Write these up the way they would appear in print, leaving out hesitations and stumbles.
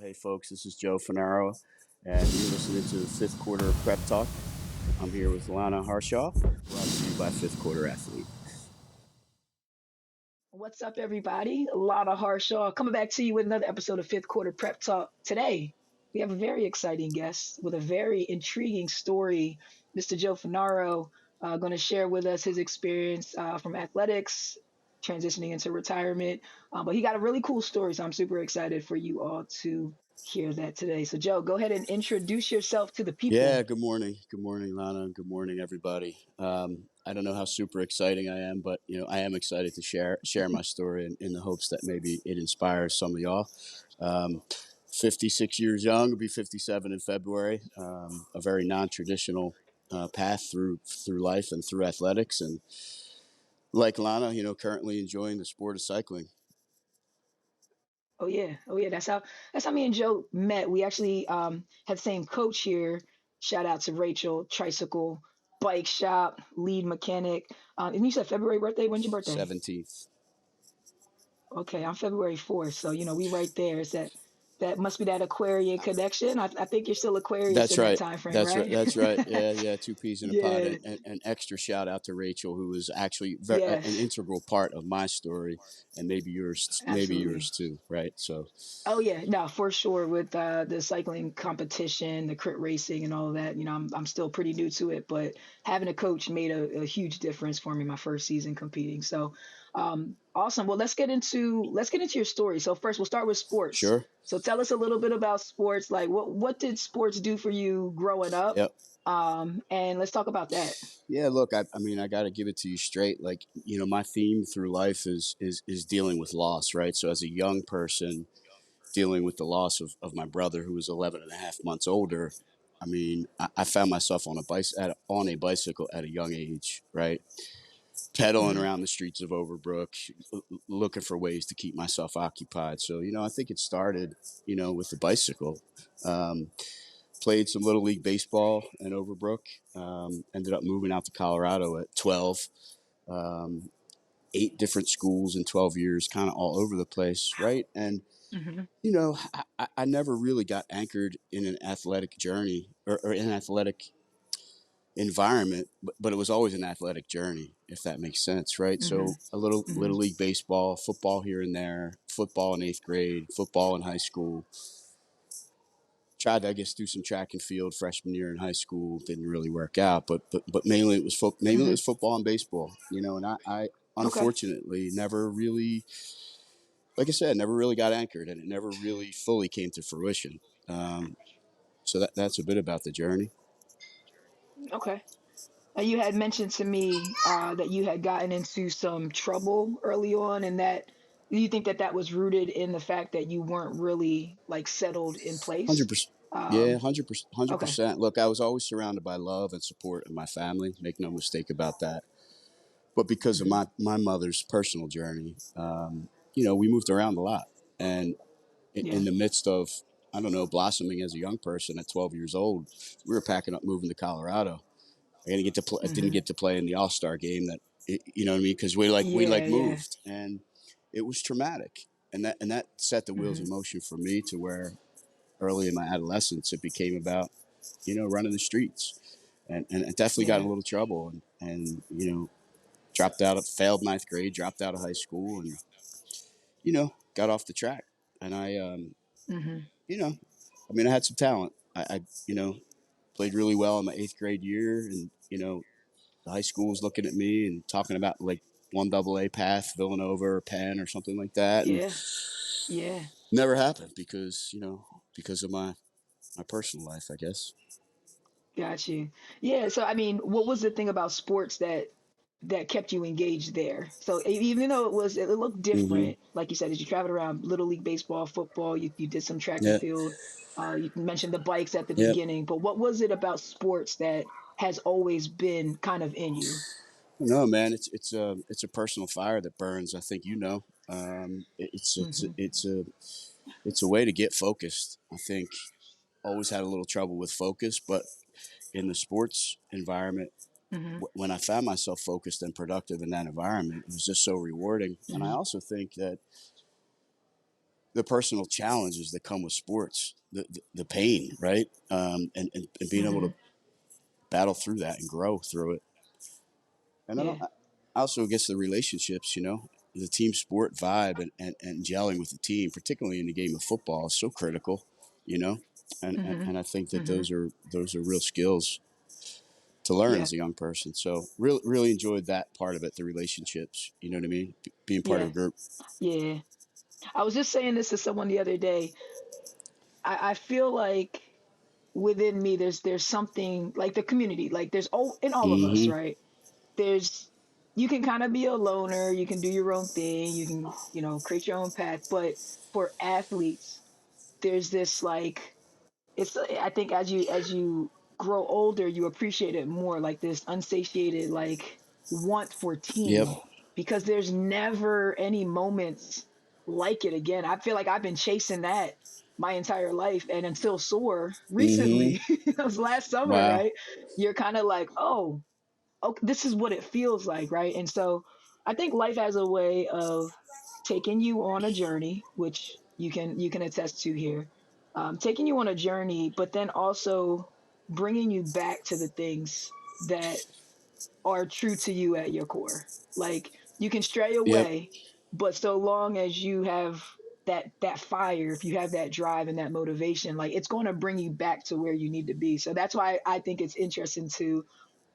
Hey folks, this is Joe Funaro, and you're listening to the Fifth Quarter Prep Talk. I'm here with Lana Harshaw, brought to you by Fifth Quarter Athlete. What's up, everybody? A lot of Harshaw coming back to you with another episode of Fifth Quarter Prep Talk. Today, we have a very exciting guest with a very intriguing story. Mr. Joe Funaro going to share with us his experience from athletics, transitioning into retirement. But he got a really cool story, so I'm super excited for you all to hear that today. So, Joe, go ahead and introduce yourself to the people. Yeah, good morning. Good morning, Lana. Good morning, everybody. I don't know how super exciting I am, but I am excited to share my story in the hopes that maybe it inspires some of y'all. Um, 56 years young, will be 57 in February. A very non-traditional path through life and through athletics, and like Lana, currently enjoying the sport of cycling. Oh yeah. That's how me and Joe met. We actually had the same coach here. Shout out to Rachel, tricycle, bike shop, lead mechanic. And you said February birthday. When's your birthday? 17th. Okay, I'm February 4th. So we right there. Is that must be that Aquarian connection? I think you're still Aquarius That's in that right. time frame, That's right. right? That's right. Yeah, yeah. Two peas in a pod. Yeah, An extra shout out to Rachel, who was actually an yes, integral part of my story, and maybe yours absolutely. too. Right. So, Oh yeah, no, for sure. With the cycling competition, the crit racing, and all of that, I'm still pretty new to it, but having a coach made a huge difference for me my first season competing. So, awesome. Well, let's get into your story. So first, we'll start with sports. sure. So tell us a little bit about sports. Like, what did sports do for you growing up? Yep. And let's talk about that. Yeah. Look, I mean, I got to give it to you straight. Like, my theme through life is dealing with loss. Right. So, as a young person, dealing with the loss of my brother, who was 11 and a half months older. I mean, I found myself on a bicycle at a young age, right? Pedaling Hmm. around the streets of Overbrook, looking for ways to keep myself occupied. So, I think it started, with the bicycle. Um, Played some little league baseball in Overbrook. Ended up moving out to Colorado at 12. Um, 8 different schools in 12 years, kind of all over the place, right? And Hmm. I never really got anchored in an athletic journey or in an athletic environment, but it was always an athletic journey, if that makes sense, right? Hmm. So a little Hmm. league baseball, football here and there, football in eighth grade, football in high school. Tried to, I guess, do some track and field freshman year in high school. Didn't really work out, but mainly it Hmm. was football and baseball, and I Okay. unfortunately never really, like I said, never really got anchored, and it never really fully came to fruition. Um, so that's a bit about the journey. Okay. You had mentioned to me that you had gotten into some trouble early on, and that do you think that that was rooted in the fact that you weren't really like settled in Hundred place? percent. Yeah, Um, 100%. hundred okay. percent. Look, I was always surrounded by love and support of my family. Make no mistake about that. But because of Hmm. my mother's personal journey, we moved around a lot, and in Yeah. the midst of, I don't know, blossoming as a young person at 12 years old, we were packing up, moving to Colorado. I didn't Hmm. get to play in the All Star game. You know what I mean? Because we Yeah. Yeah. moved, and it was traumatic, and that set the wheels Hmm. in motion for me to where early in my adolescence it became about running the streets, and I definitely got in Yeah. a little trouble, and dropped out of failed ninth grade, dropped out of high school, and got off the track, and Hmm. you know I mean I had some talent. I played really well in my eighth grade year, and the high school was looking at me and talking about like one double A path, Villanova or Penn or something like that, and Yeah. Yeah. never happened because because of my personal life, I guess. Got you. Yeah. So, I mean, what was the thing about sports that kept you engaged there? So, even though it looked Hmm. different, like you said, as you traveled around Little League baseball, football, you did some track and Yeah, field. You mentioned the bikes at the yeah. beginning, but what was it about sports that has always been kind of in you? No, man, it's a personal fire that burns. I think Hmm. it's a way to get focused. I think always had a little trouble with focus, but in the sports environment, Hmm. when I found myself focused and productive in that environment, it was just so rewarding. And I Hmm. also think that the personal challenges that come with sports, the pain, right? And being able to Hmm. battle through that and grow through it. And Yeah. I also guess the relationships, the team sport vibe and gelling with the team, particularly in the game of football, is so critical, you know. Hmm. And I think that Hmm. those are real skills to learn Yeah. as a young person. So really enjoyed that part of it, the relationships. You know what I mean? Being part of Yeah. a group. Yeah. I was just saying this to someone the other day. I feel like within me there's something like the community, like there's all in all of us, Mm-hmm. right? There's you can kind of be a loner, you can do your own thing, you can, create your own path, but for athletes, there's this like it's I think as you grow older, you appreciate it more, like this unsatiated like want for Yep. team, because there's never any moments like it again. I feel like I've been chasing that my entire life, and until sore Mm-hmm. recently, it was last summer, Wow. right? You're kind of like, oh, this is what it feels like, right? And so I think life has a way of taking you on a journey, which you can attest to here, taking you on a journey, but then also bringing you back to the things that are true to you at your core. Like you can stray Yep. away, but so long as you have that fire, if you have that drive and that motivation, like it's going to bring you back to where you need to be. So that's why I think it's interesting to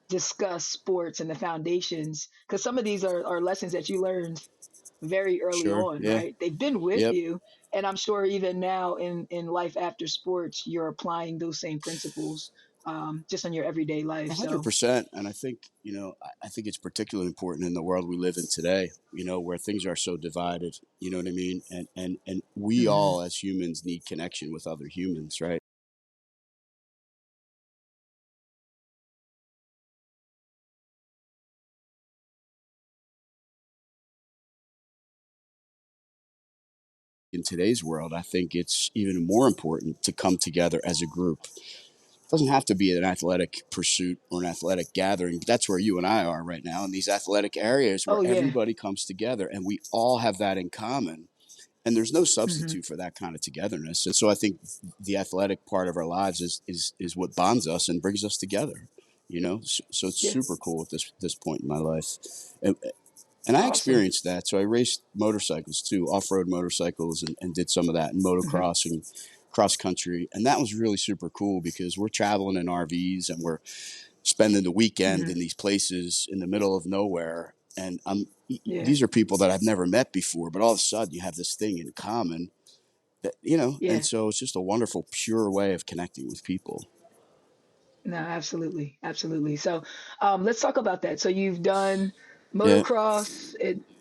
discuss sports and the foundations, because some of these are lessons that you learned very early Sure. on, Yeah. right? They've been with Yep. you, and I'm sure even now in life after sports you're applying those same principles, just on your everyday life. So 100%. And I think, I think it's particularly important in the world we live in today, where things are so divided, you know what I mean? And we mhm, all as humans need connection with other humans, right? In today's world, I think it's even more important to come together as a group. It doesn't have to be an athletic pursuit or an athletic gathering, but that's where you and I are right now, in these athletic areas where oh yeah. everybody comes together and we all have that in common. And there's no Hmm. substitute for that kind of togetherness. And so I think the athletic part of our lives is what bonds us and brings us together. So it's Yeah. super cool at this point in my life. And, and I Awesome. experienced that. So I raced motorcycles too, off road motorcycles, and did some of that in Hmm. motocross and cross country. And that was really super cool because we're traveling in RVs and we're spending the weekend Hmm. in these places in the middle of nowhere. And Yeah. these are people that I've never met before, but all of a sudden you have this thing in common and Yeah. so it's just a wonderful, pure way of connecting with people. No, absolutely, absolutely. So, let's talk about that. So you've done Yeah. motocross,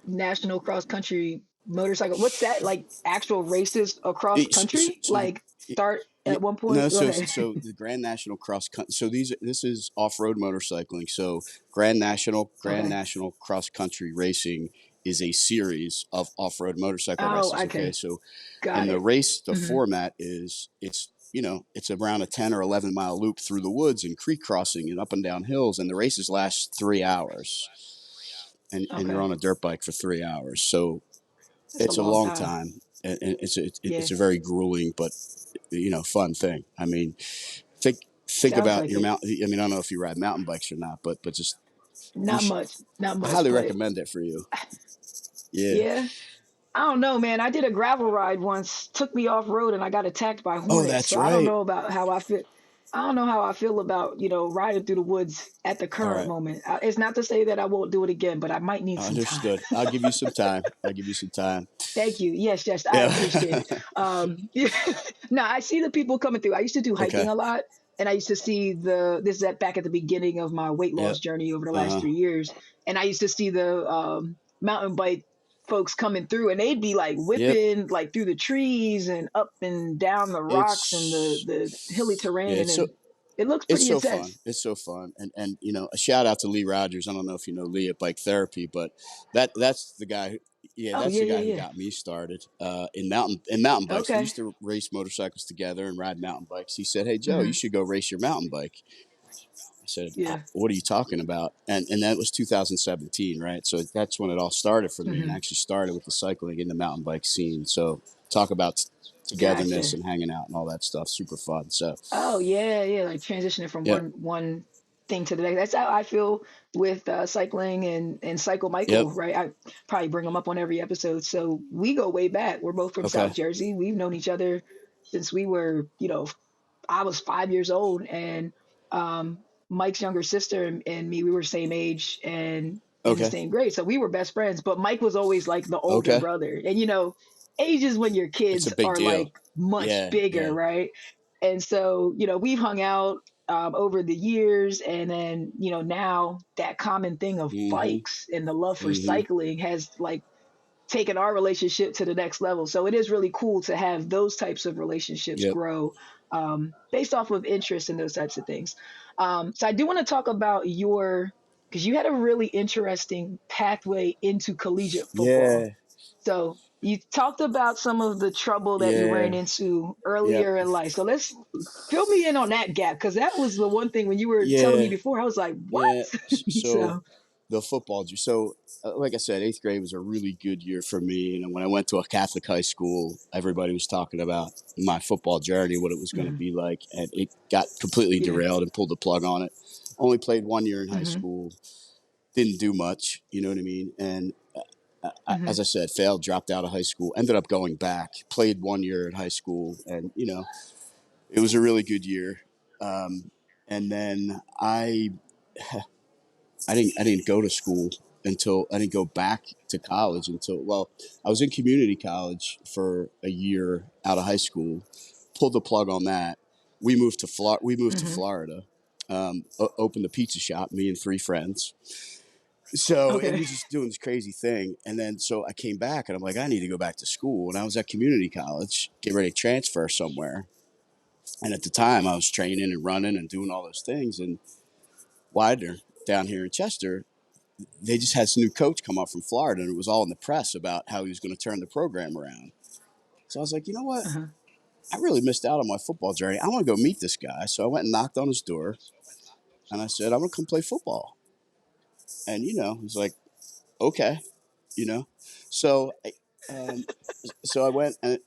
national cross country motorcycle. What's that like? Actual races across So, country? so the, Like start yeah, at one no, point? Go so ahead. so the Grand National Cross Country. So this is off road motorcycling. So Grand Okay. National Cross Country Racing is a series of off road motorcycle Oh, races. Okay, okay. so Got and the it. race, the Hmm. format is it's around a 10 or 11 mile loop through the woods and creek crossing and up and down hills, and the races last 3 hours, and you're Okay. on a dirt bike for 3 hours. So That's a it's a long long time. time, and Yeah. it's a very grueling but fun thing. I mean, think Sounds about like your it. mountain. I mean, I don't know if you ride mountain bikes or not, but just you Not should, much, not I much, highly but recommend it for you. Yeah. yeah. I don't know, man. I did a gravel ride once, took me off road, and I got attacked by Oh, hornets. that's So I don't right. know about how I feel. I don't know how I feel about, riding through the woods at the All current right. moment. It's not to say that I won't do it again, but I might need some time. Understood. I'll give you some time. I'll give you some time. Thank you. Yes, yes, I Yeah. appreciate it. Yeah. No, I see the people coming through. I used to do hiking Okay. a lot, and I used to see this is back at the beginning of my weight Yep. loss journey over the Uh last huh. 3 years, and I used to see the mountain bike folks coming through, and they'd be like Yep. whipping like through the trees and up and down the rocks and It's the hilly yeah. terrain, and it looks It's pretty so fun. intense. It's so fun. And a shout out to Lee Rogers. I don't know if you know Lee at Bike Therapy, but that's the guy. Yeah, Oh that's yeah, the yeah, guy who yeah. got me started in mountain bikes. We Okay. used to race motorcycles together and ride mountain bikes. He said, "Hey Joe, you Hmm. should go race your mountain bike." said, Yeah. what are you talking about? And that was 2017, right? So that's when it all started for me, and Hmm. actually started with the cycling in the mountain bike scene. So talk about togetherness Gotcha. and hanging out and all that stuff. Super fun. So, Oh yeah, yeah. Like transitioning from yep, one thing to the next. That's how I feel with cycling and Cycle yep, Michael, right? I probably bring him up on every episode. So we go way back. We're both from South okay, Jersey. We've known each other since we were, I was 5 years old, and um, Mike's younger sister and me, we were same age and in the okay, same grade, so we were best friends. But Mike was always like the older okay. brother, and ages when your It's a kids big are deal. like much Yeah, bigger, yeah. right? And so we've hung out over the years, and then now that common thing of Mm-hmm. bikes and the love for Mm-hmm. cycling has like taken our relationship to the next level. So it is really cool to have those types of relationships Yep. grow based off of interest in those types of things. So I do want to talk about because you had a really interesting pathway into collegiate football. Yeah. So you talked about some of the trouble that you ran Yeah. into Yep. earlier in life. So let's fill me in on that gap, because that was the one thing when you were telling me Yeah. before, I was like, what? Yeah. So So, the football. So, like I said, eighth grade was a really good year for me. You know, when I went to a Catholic high school, everybody was talking about my football journey, what it was going to mhm, be like, and it got completely yeah. derailed and pulled the plug on it. Only played 1 year in high Hmm. school. Didn't do much. You know what I mean? And as Hmm. I said, failed, dropped out of high school, ended up going back, played 1 year in high school, and it was a really good year. And then I didn't go to school until I didn't go back to college until, well, I was in community college for a year out of high school, pulled the plug on that. We moved to Hmm. Florida, opened a pizza shop, me and three friends. So it Okay. was just doing this crazy thing. And then so I came back and I'm like, I need to go back to school. And I was at community college, get ready to transfer somewhere. And at the time I was training and running and doing all those things. And Widener down here in Chester, they just had some new coach come up from Florida, and it was all in the press about how he was going to turn the program around. So I was like, you know what? Uh-huh. I really missed out on my football journey. I want to go meet this guy. So I went and knocked on his door, and I said, I'm going to come play football. And he's like, okay, you know. So, um, so I went, and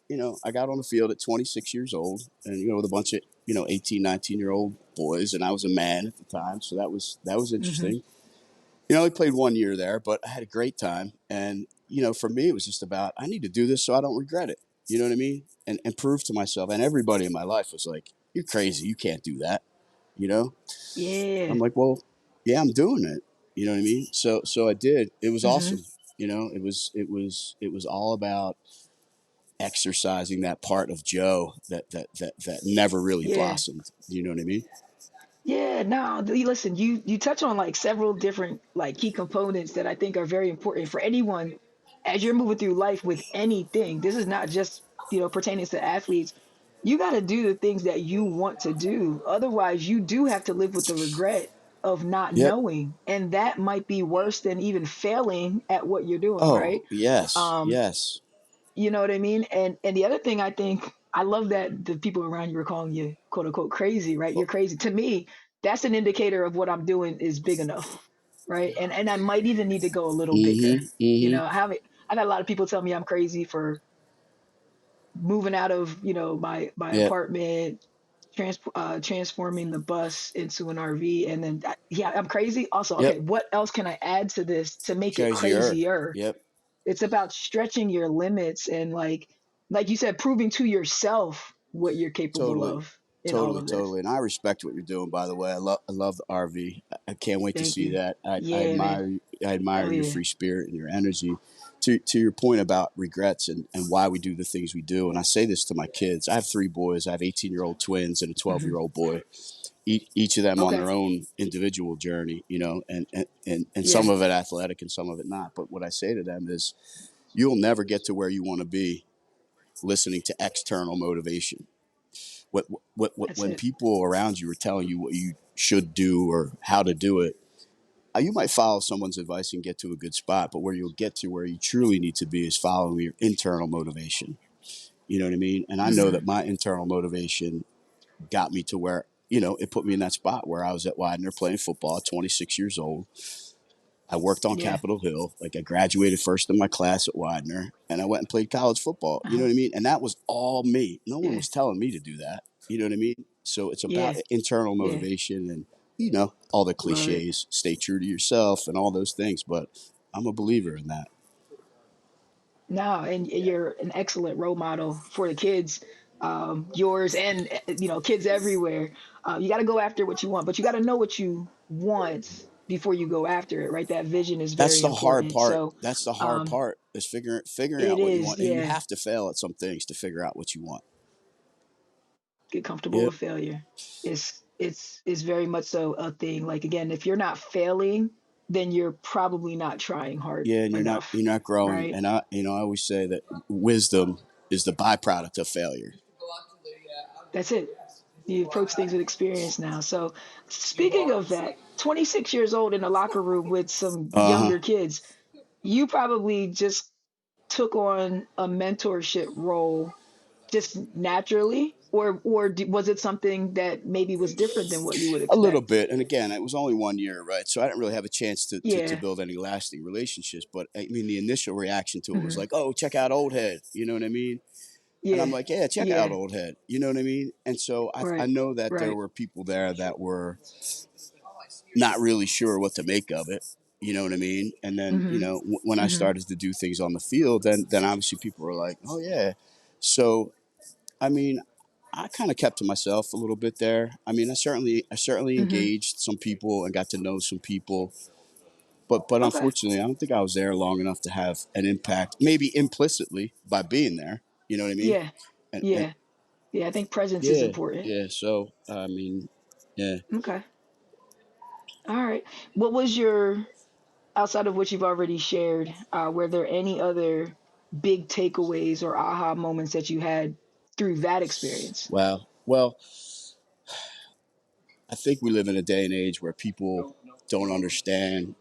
I got on the field at 26 years old, and with a bunch of 18, 19-year old boys, and I was a man at the time, so that was Hmm. interesting. I only played 1 year there, but I had a great time. And, for me, it was just about, I need to do this so I don't regret it. You know what I mean? And prove to myself. And everybody in my life was like, you're crazy. You can't do that. You know? I'm Yeah. like, well, yeah, I'm doing it. You know what I mean? So I did. It was Hmm. awesome. It was all about exercising that part of Joe that never really Yeah. blossomed. You know what I mean? Yeah. No, listen, you touch on like several different like key components that I think are very important for anyone as you're moving through life with anything. This is not just, pertaining to athletes. You got to do the things that you want to do. Otherwise, you do have to live with the regret of not Yep. knowing. And that might be worse than even failing at what you're doing, Oh, right? yes. Um, Yes. You know what I mean? And the other thing, I think I love that the people around you are calling you quote unquote crazy, right? You're Oh, crazy. To me, that's an indicator of what I'm doing is big enough, right? And I might even need to go a little bigger. mm-hmm. Mm-hmm. I've had a lot of people tell me I'm crazy for moving out of, my Yep. apartment, transforming the bus into an RV, and then yeah, I'm crazy. Also, Yep. okay, what else can I add to this to make it Crazier. crazier? Yep. It's about stretching your limits and like you said, proving to yourself what you're capable Totally. of in all Totally. of this. Totally. And I respect what you're doing, by the way. I love the RV. I can't wait to Thank see you. that. I Yeah, man. admire I admire Hell your yeah. free spirit and your energy. To your point about regrets and why we do the things we do. And I say this to my kids. I have three boys. I have 18-year-old twins and a 12 Hmm. year old boy. Each of them on Okay. their own individual journey, and some Yeah. of it athletic and some of it not. But what I say to them is, you'll never get to where you want to be listening to external motivation. That's When it. people around you are telling you what you should do or how to do it, you might follow someone's advice and get to a good spot, but where you'll get to where you truly need to be is following your internal motivation. You know what I mean? And I know that Hmm. my internal motivation got me to where it put me in that spot where I was at Widener playing football at 26 years old. I worked on Yeah. Capitol Hill. Like I graduated first in my class at Widener, and I went and played college football. You know Uh-huh. what I mean? And that was all me. No one Yeah. was telling me to do that. You know what I mean? So it's about Yeah. internal Yeah. motivation and all the Love it. cliches, stay true to yourself and all those things. But I'm a believer in that. No, and you're an excellent role model for the kids, yours and kids everywhere. You got to go after what you want, but you got to know what you want before you go after it, right? That vision is That's very the hard important. part. So, That's the hard um, part is figuring it out what you is, want, and you yeah, have to fail at some things to figure out what you want. get comfortable Yeah, with failure. It's very much so a thing. Like again, if you're not failing, then you're probably not trying hard yeah, and enough, you're not growing. right? And I always say that wisdom is the byproduct of failure. That's it. You approach things with experience now. So, speaking of that, 26 years old in a locker room with some Uh huh. younger kids, you probably just took on a mentorship role just naturally, or was it something that maybe was different than what you would A little expect? bit, and again, it was only 1 year, right? So I didn't really have a chance to Yeah. build any lasting relationships. But I mean, the initial reaction to it was Hmm. like, "Oh, check out Old Head," you know what I mean? And I'm Yeah. like, "Yeah, check out Yeah. Old Head," you know what I mean? And so I Right. know that there Right. were people there that were not really sure what to make of it. You know what I mean? And then Hmm. when I Hmm. started to do things on the field, then obviously people were like, "Oh yeah." So I mean, I kind of kept to myself a little bit there. I mean, I certainly Hmm. engaged some people and got to know some people, but Okay. unfortunately, I don't think I was there long enough to have an impact. Maybe implicitly by being there. You know what I mean? Yeah. And Yeah. Yeah. I think presence is yeah, important. yeah. So I mean, yeah. Okay. All right. What was your outside of what you've already shared, were there any other big takeaways or aha moments that you had through that experience? Wow. Well, I think we live in a day and age where people don't understand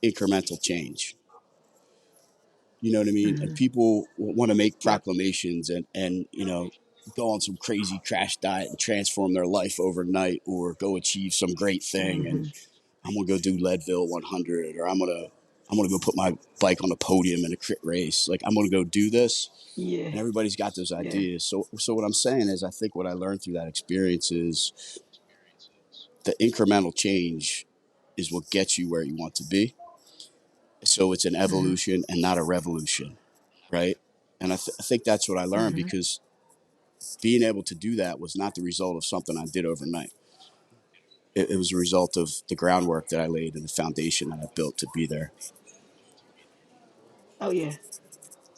incremental change. You know what I mean? And Hmm. people want to make Yep. proclamations and go on some crazy crash diet and transform their life overnight, or go achieve some great thing. And Hmm. I'm gonna go do Leadville 100, or I'm gonna go put my bike on a podium in a crit race. Like I'm gonna go do this, Yeah. and everybody's got those Yeah. ideas. So what I'm saying is, I think what I learned through that experience is the incremental change is what gets you where you want to be. So it's an Hmm. evolution and not a revolution, right? And I think that's what I learned, Hmm. because being able to do that was not the result of something I did overnight. It was a result of the groundwork that I laid and the foundation that I built to be there. Oh yeah.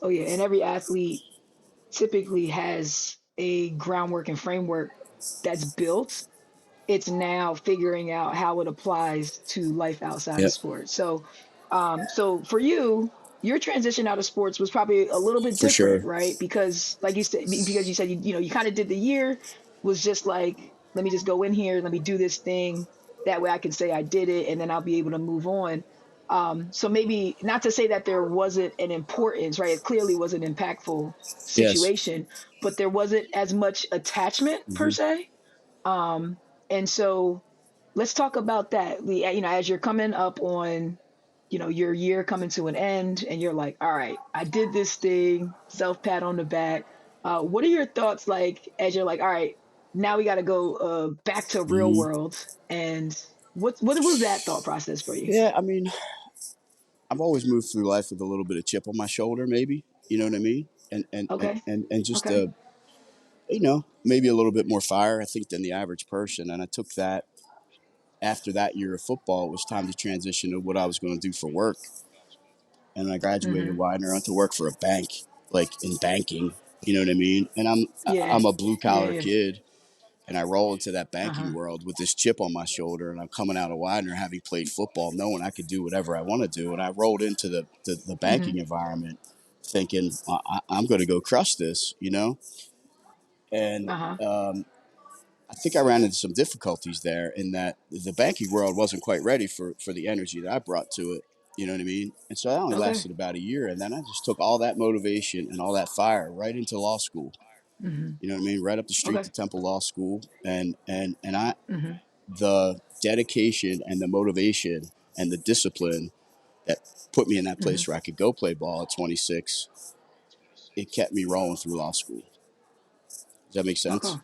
Oh yeah. And every athlete typically has a groundwork and framework that's built. It's now figuring out how it applies to life outside of Yep, sports. So for you, your transition out of sports was probably a little bit for different, sure. right? Because like you said, because you said you kind of did the year was just like, let me just go in here, let me do this thing. That way I can say I did it, and then I'll be able to move on. So maybe not to say that there wasn't an importance, right? It clearly was an impactful Yes. situation, but there wasn't as much attachment per Hmm. se. um, and so let's talk about that. As you're coming up on, your year coming to an end, and you're like, all right, I did this thing, self pat on the back. What are your thoughts like as you're like, all right, now we got to go back to real Hmm. world, and what was that thought process for you? Yeah, I mean, I've always moved through life with a little bit of chip on my shoulder, maybe. You know what I mean? Okay. And just Okay. maybe a little bit more fire, I think, than the average person. And I took that after that year of football. It was time to transition to what I was going to do for work. And I graduated Mm-hmm. Widener, I went to work for a bank, like in banking. You know what I mean? And Yeah. I'm a blue Yeah. collar Yeah. kid, and I roll into that Uh-huh. banking world with this chip on my shoulder, and I'm coming out of Widener having played football, knowing I could do whatever I want to do. And I rolled into the Mm-hmm. banking environment thinking I'm going to go crush this, and Uh-huh. I think I ran into some difficulties there in that the banking world wasn't quite ready for the energy that I brought to it. You know what I mean? And so that only Okay. lasted about a year, and then I just took all that motivation and all that fire right into law school. Hmm. You know what I mean? Right up the street Okay. to Temple Law School, and I Hmm. the dedication and the motivation and the discipline that put me in that Hmm. place where I could go play ball at 26. It kept me rolling through law school. Does that make sense? Okay.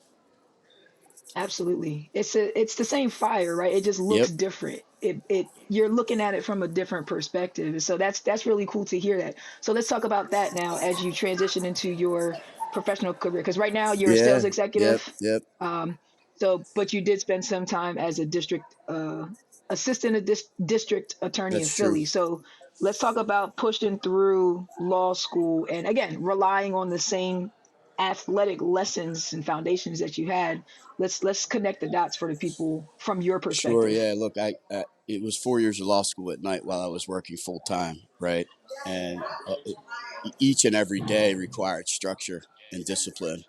Absolutely. It's the same fire, right? It just looks Yep. different. It you're looking at it from a different perspective. So that's really cool to hear that. So let's talk about that now as you transition into your professional career. Because right now you're a Yeah. sales Yep. executive. Yep. So but you did spend some time as a district assistant district attorney in That's true. Philly. So let's talk about pushing through law school and again relying on the same athletic lessons and foundations that you had. Let's connect the dots for the people from your Sure. perspective. Yeah. Look, I it was 4 years of law school at night while I was working full time, right? And each and every day required structure and discipline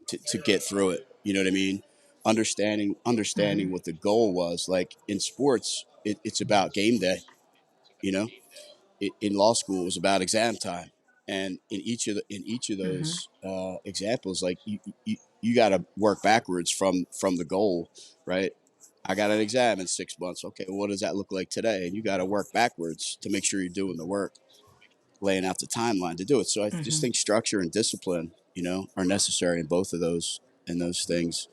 to get through it. You know what I mean? Understanding Hmm. what the goal was. Like in sports, it's about game day. You know, in law school, it was about exam time. And in each of Hmm. those examples, like you got to work backwards from the goal, right? I got an exam in 6 months. Okay, well, what does that look like today? And you got to work backwards to make sure you're doing the work, laying out the timeline to do it. So I just Hmm. think structure and discipline, are necessary in both of those things.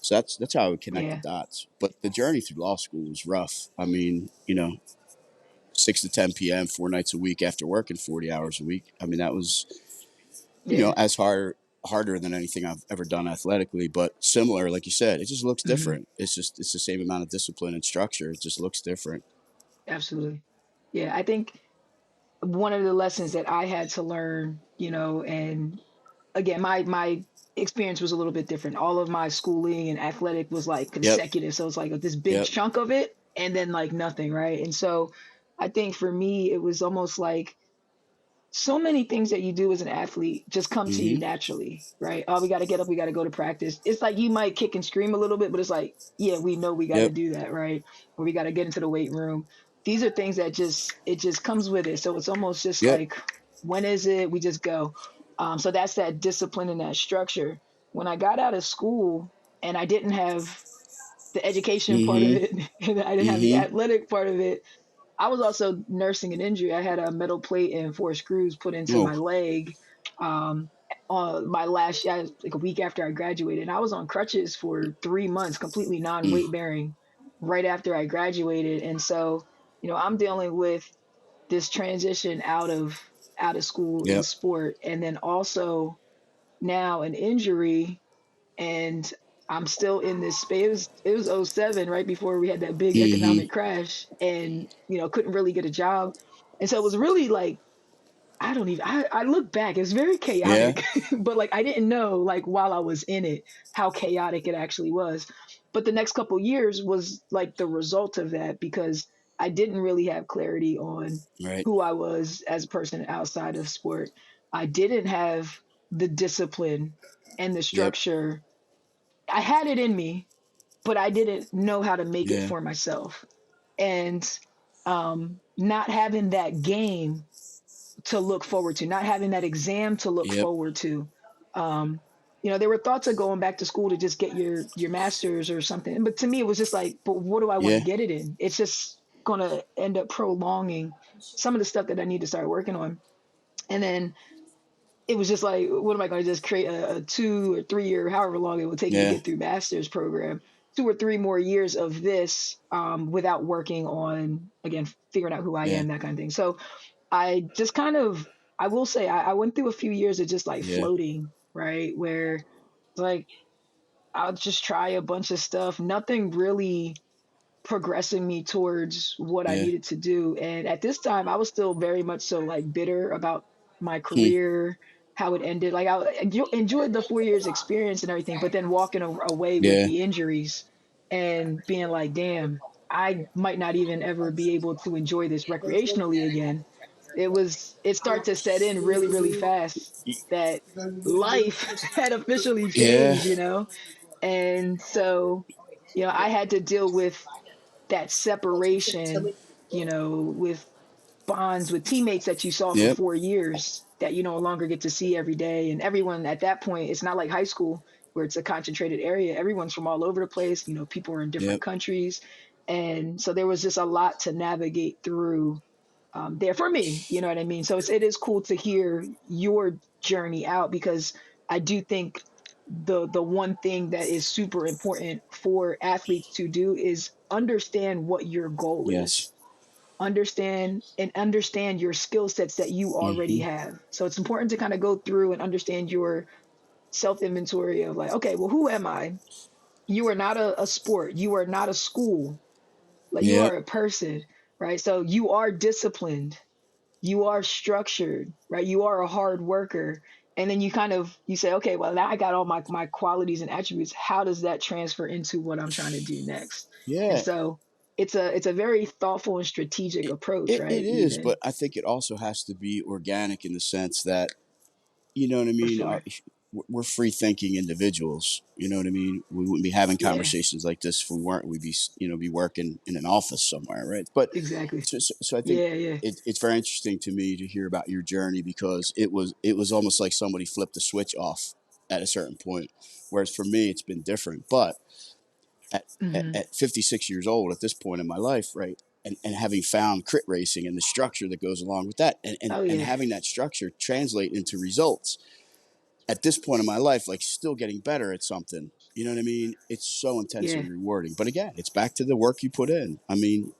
So that's how I would connect the Yeah. dots. But the journey through law school was rough. I mean, 6 to 10 p.m. 4 nights a week after working 40 hours a week. I mean, that was Yeah. as harder than anything I've ever done athletically, but similar, like you said. It just looks Hmm. different. It's the same amount of discipline and structure. It just looks different. Absolutely. Yeah. I think one of the lessons that I had to learn, and again, my experience was a little bit different. All of my schooling and athletic was like Yep. consecutive, so it's like this big Yep. chunk of it, and then like nothing, right? And so I think for me, it was almost like so many things that you do as an athlete just come to you Mm-hmm. naturally, right? Oh, we got to get up, we got to go to practice. It's like you might kick and scream a little bit, but it's like, yeah, we know we got to Yep. do that, right? Or we got to get into the weight room. These are things that it just comes with it. So it's almost just Yep. like, when is it? We just go. So that's that discipline and that structure. When I got out of school and I didn't have the education part of Mm-hmm. it, and I didn't have the Mm-hmm. athletic part of it, I was also nursing an injury. I had a metal plate and four screws put into Oh. my leg um, on my last year, like a week after I graduated. And I was on crutches for 3 months, completely non Mm. weight bearing, right after I graduated. And so, I'm dealing with this transition out of school in Yep. sport, and then also now an injury, and I'm still in this space. It was '07, right before we had that big economic Mm-hmm. crash, and couldn't really get a job. And so it was really like, I don't even I look back, it's very Yeah. chaotic, but like I didn't know, like, while I was in it, how chaotic it actually was. But the next couple years was like the result of that, because I didn't really have clarity on Right. who I was as a person outside of sport. I didn't have the discipline and the Yep. structure. I had it in me, but I didn't know how to make it Yeah. for myself. And not having that game to look forward to, not having that exam to look Yep. forward to. Um, there were thoughts of going back to school to just get your master's or something. But to me, it was just like, but what do I want to Yeah. get it in? It's just going to end up prolonging some of the stuff that I need to start working on. And then it was just like, what am I going to just create a 2 or 3 year, however long it would take me to Yeah. get through master's program, 2 or 3 more years of this, without working on, again, figuring out who I Yeah. am, that kind of thing. So I just kind of, I will say, I went through a few years of just like Yeah. floating, right? Where like I'll just try a bunch of stuff, nothing really progressing me towards what I Yeah. needed to do. And at this time, I was still very much so like bitter about my Hmm. career, how it ended. Like I enjoyed the 4 years experience and everything, but then walking away with Yeah. the injuries and being like, damn, I might not even ever be able to enjoy this recreationally again. It started to set in really, really fast that life had officially Yeah. changed. And so, I had to deal with that separation, with bonds with teammates that you saw for Yep. 4 years. that you no longer get to see every day. And everyone at that point, it's not like high school where it's a concentrated area. Everyone's from all over the place. You know, people are in different Yep. countries. And so there was just a lot to navigate through there for me. You know what I mean? So it is cool to hear your journey out, because I do think the one thing that is super important for athletes to do is understand what your goal Yes. is, understand your skill sets that you already Hmm. have. So it's important to kind of go through and understand your self inventory of like, okay, well, who am I? You are not a sport, you are not a school, like you Yep. are a person, right? So you are disciplined, you are structured, right? You are a hard worker. And then you say, okay, well, now I got all my qualities and attributes. How does that transfer into what I'm trying to do next? And Yeah. so it's a very thoughtful and strategic approach, It right? is, Even but I think it also has to be organic in the sense that, you know what I for mean. sure. We're free thinking individuals. You know what I mean. We wouldn't be having Yeah, conversations like this if we weren't. We'd be, be working in an office somewhere, right? But exactly. so I think Yeah, yeah. it's very interesting to me to hear about your journey, because it was almost like somebody flipped the switch off at a certain point. Whereas for me, it's been different. But Hmm. at 56 years old, at this point in my life, right, and having found crit racing and the structure that goes along with that, Oh and yeah, having that structure translate into results at this point in my life, like still getting better at something. You know what I mean? It's so intensely yeah. rewarding. But again, it's back to the work you put in. I mean,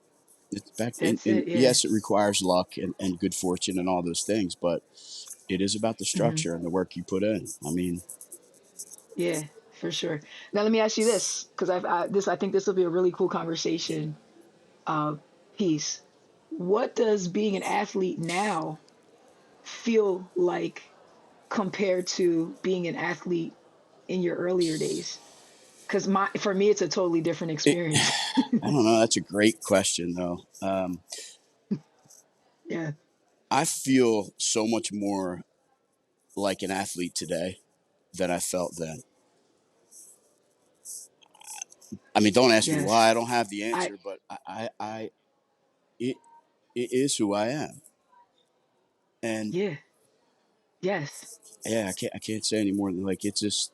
it's back That's in it. Yeah. yes, it requires luck and good fortune and all those things, but it is about the Hmm. structure and the work you put in. I mean, Yeah, for sure. Now let me ask you this, because I think this will be a really cool conversation uh, piece. What does being an athlete now feel like compared to being an athlete in your earlier days? Because for me, it's a totally different it, experience. I don't know. That's a great question, though. Yeah, I feel so much more like an athlete today than I felt then. I mean, don't ask me yes. why. I don't have the I answer, but it, it is who I am, and Yeah, yes. yeah, I can't say any more than like it's just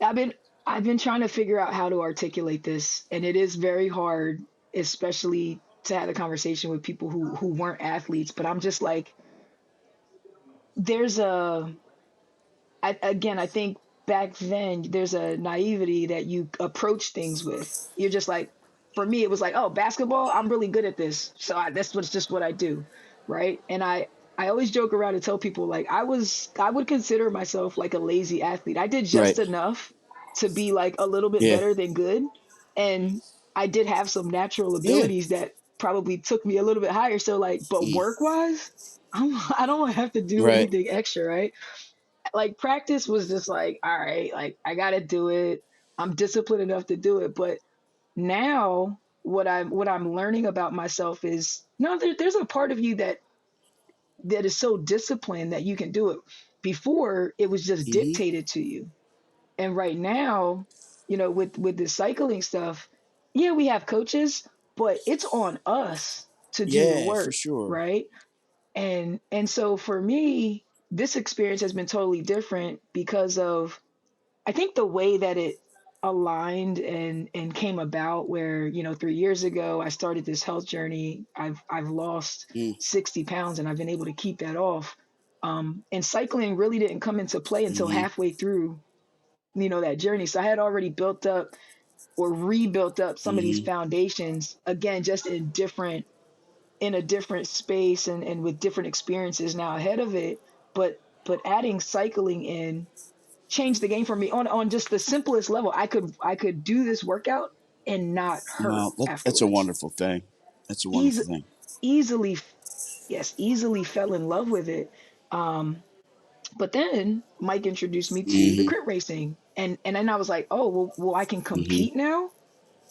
I've been I've been trying to figure out how to articulate this, and it is very hard, especially to have a conversation with people who weren't athletes. But I'm just like, there's a again, I think back then there's a naivety that you approach things with. You're just like, for me, it was like, oh, basketball, I'm really good at this, so that's what's just what I do, right? And I always joke around and tell people like I would consider myself like a lazy athlete. I did right. just enough to be like a little bit Yeah, better than good, and I did have some natural yeah. abilities that probably took me a little bit higher. So like, but Mm, work wise, I don't have to do right. anything extra, right? Like practice was just like, all right, like I gotta do it. I'm disciplined enough to do it. But now what I'm learning about myself is no, there's a part of you that is so disciplined that you can do it. Before it was just Hmm. dictated to you. And right now, with the cycling stuff, yeah, we have coaches, but it's on us to do the Yeah, for work, sure. right? And so for me, this experience has been totally different because of, I think, the way that it aligned and came about, where 3 years ago I started this health journey. I've lost Mm, 60 pounds and I've been able to keep that off. And cycling really didn't come into play until hmm. halfway through that journey. So I had already built up or rebuilt up some of these Hmm. foundations, again, just in a different space and with different experiences now ahead of it. But adding cycling in changed the game for me on just the simplest level. I could do this workout and not hurt Well, that's a afterwards. wonderful thing. That's a Easy, wonderful thing. easily, yes, easily fell in love with it. Um, but then Mike introduced me to the Hmm. crit racing, and then I was like, oh, well, I can Hmm. compete now.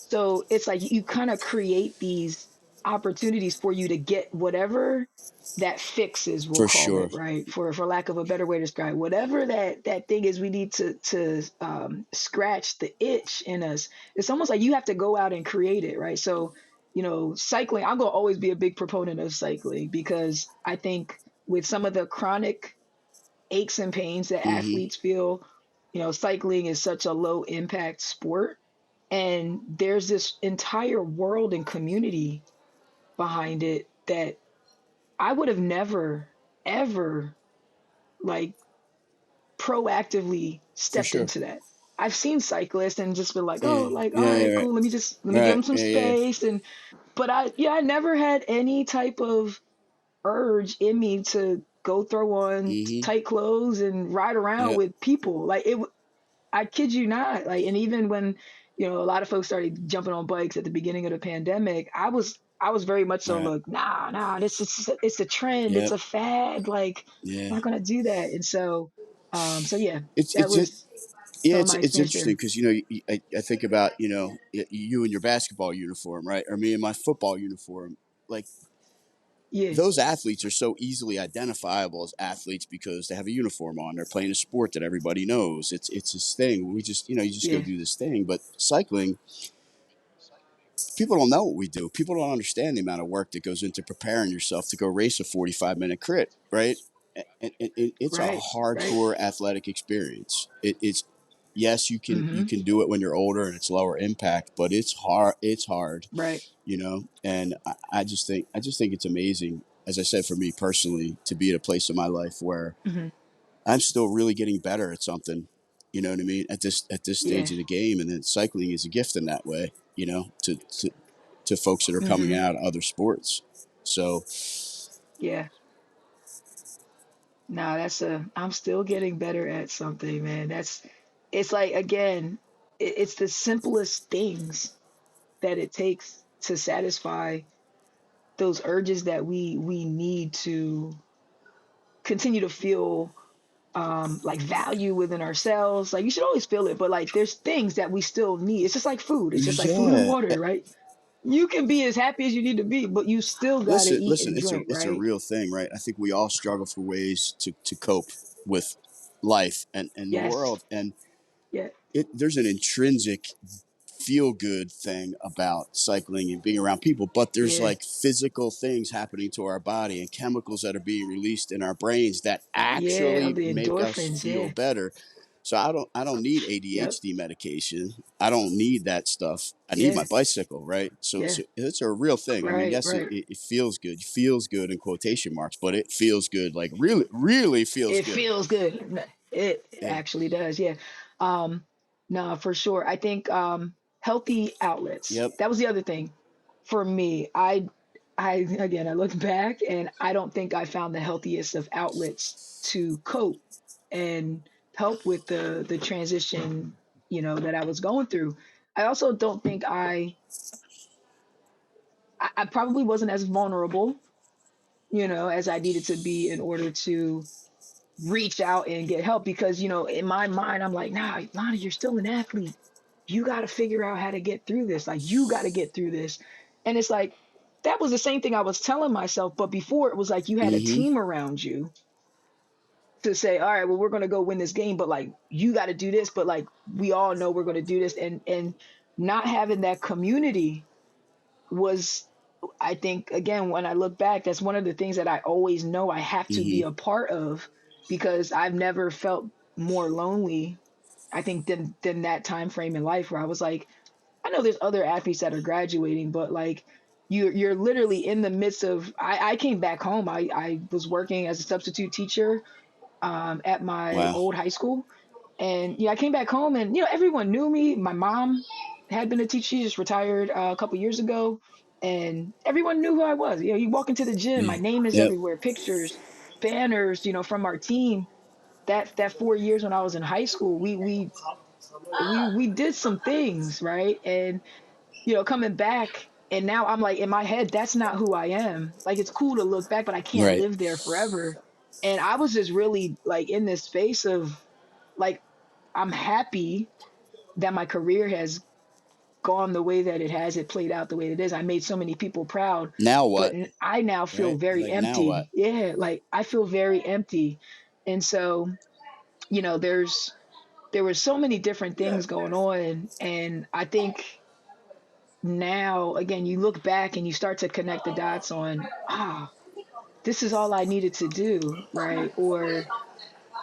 So it's like you kind of create these opportunities for you to get whatever that fix is, we'll For call sure. it, right? For lack of a better way to describe it. Whatever that thing is, we need to scratch the itch in us. It's almost like you have to go out and create it, right? So, cycling, I'm gonna always be a big proponent of cycling because I think with some of the chronic aches and pains that Mm-hmm. athletes feel. Cycling is such a low impact sport, and there's this entire world and community behind it that I would have never ever like proactively For stepped sure. into that. I've seen cyclists and just been like, oh, Yeah. like, all Yeah. Yeah. right, Right. cool. Let me give Right. them some Yeah. Yeah. space. And but I never had any type of urge in me to go throw on Mm-hmm. tight clothes and ride around Yeah. with people. Like I kid you not. Like, and even when a lot of folks started jumping on bikes at the beginning of the pandemic, I was very much so Right. like, nah, this is it's a trend, it's Yep. a fad. Like, Yeah. I'm not gonna do that. And so yeah, It's that just, was yeah, some of my it's experience interesting there. because I think about you and your basketball uniform, right, or me and my football uniform. Like Yeah, those athletes are so easily identifiable as athletes because they have a uniform on. They're playing a sport that everybody knows. It's this thing. We just you just go yeah, do this thing. But cycling, people don't know what we do. People don't understand the amount of work that goes into preparing yourself to go race a 45-minute crit, right? It's a right, right. hardcore athletic experience. It's yes, you Mm-hmm. can do it when you're older and it's lower impact, but it's hard. It's hard, Right. And I just think it's amazing. As I said, for me personally, to be at a place in my life where Mm-hmm. I'm still really getting better at something. You know what I mean? At this stage Yeah. of the game, and then cycling is a gift in that way. To folks that are coming Mm-hmm. out of other sports. So Yeah. No, I'm still getting better at something, man. It's like, again, it's the simplest things that it takes to satisfy those urges that we need to continue to feel like value within ourselves. Like, you should always feel it, but like there's things that we still need. It's just like food. It's just like food and yeah, water, right? You can be as happy as you need to be, but you still gotta eat listen, and drink, it's a right? real thing, right? I think we all struggle for ways to cope with life and the Yes. world, and Yeah. there's an intrinsic feel good thing about cycling and being around people, but there's Yeah. like physical things happening to our body and chemicals that are being released in our brains that Yeah. actually The make us endorphins. feel Yeah. better. So I don't need Yep. ADHD medication. I don't need that stuff. I need my Yeah. bicycle, right? Yeah. So it's a real thing. I mean, Right. yes, Right. it feels good. It feels good in quotation marks, but it feels good, like really, really feels It good. feels good. It Yeah. actually does. Yeah. Um, no, for sure. I think healthy outlets. Yep. That was the other thing for me. I again, I look back and I don't think I found the healthiest of outlets to cope and help with the transition, that I was going through. I also don't think I probably wasn't as vulnerable, as I needed to be in order to reach out and get help, because in my mind I'm like, nah, Lana, you're still an athlete. You got to figure out how to get through this. Like, you got to get through this. And it's like, that was the same thing I was telling myself, but before it was like you had a Mm-hmm. team around you to say, all right, well, we're going to go win this game, but like, you got to do this, but like, we all know we're going to do this. And not having that community was, I think, again, when I look back, that's one of the things that I always know I have to be Mm-hmm. a part of, because I've never felt more lonely, I think, than that time frame in life where I was like, I know there's other athletes that are graduating, but like, you're literally in the midst of, I came back home. I was working as a substitute teacher at my Wow. old high school. And I came back home and everyone knew me. My mom had been a teacher; she just retired a couple years ago, and everyone knew who I was. You walk into the gym, Yeah. my name is Yep. everywhere, pictures, banners, from our team. That 4 years when I was in high school, we did some things, right? And coming back, and now I'm like, in my head, that's not who I am. Like, it's cool to look back, but I can't Right. live there forever. And I was just really like in this space of like, I'm happy that my career has gone the way that it has, it played out the way it is. I made so many people proud, Now but what? I now feel Right? very Like now what? empty. Yeah, like I feel very empty. And so, there were so many different things going on, and I think now, again, you look back and you start to connect the dots on, this is all I needed to do, right? Or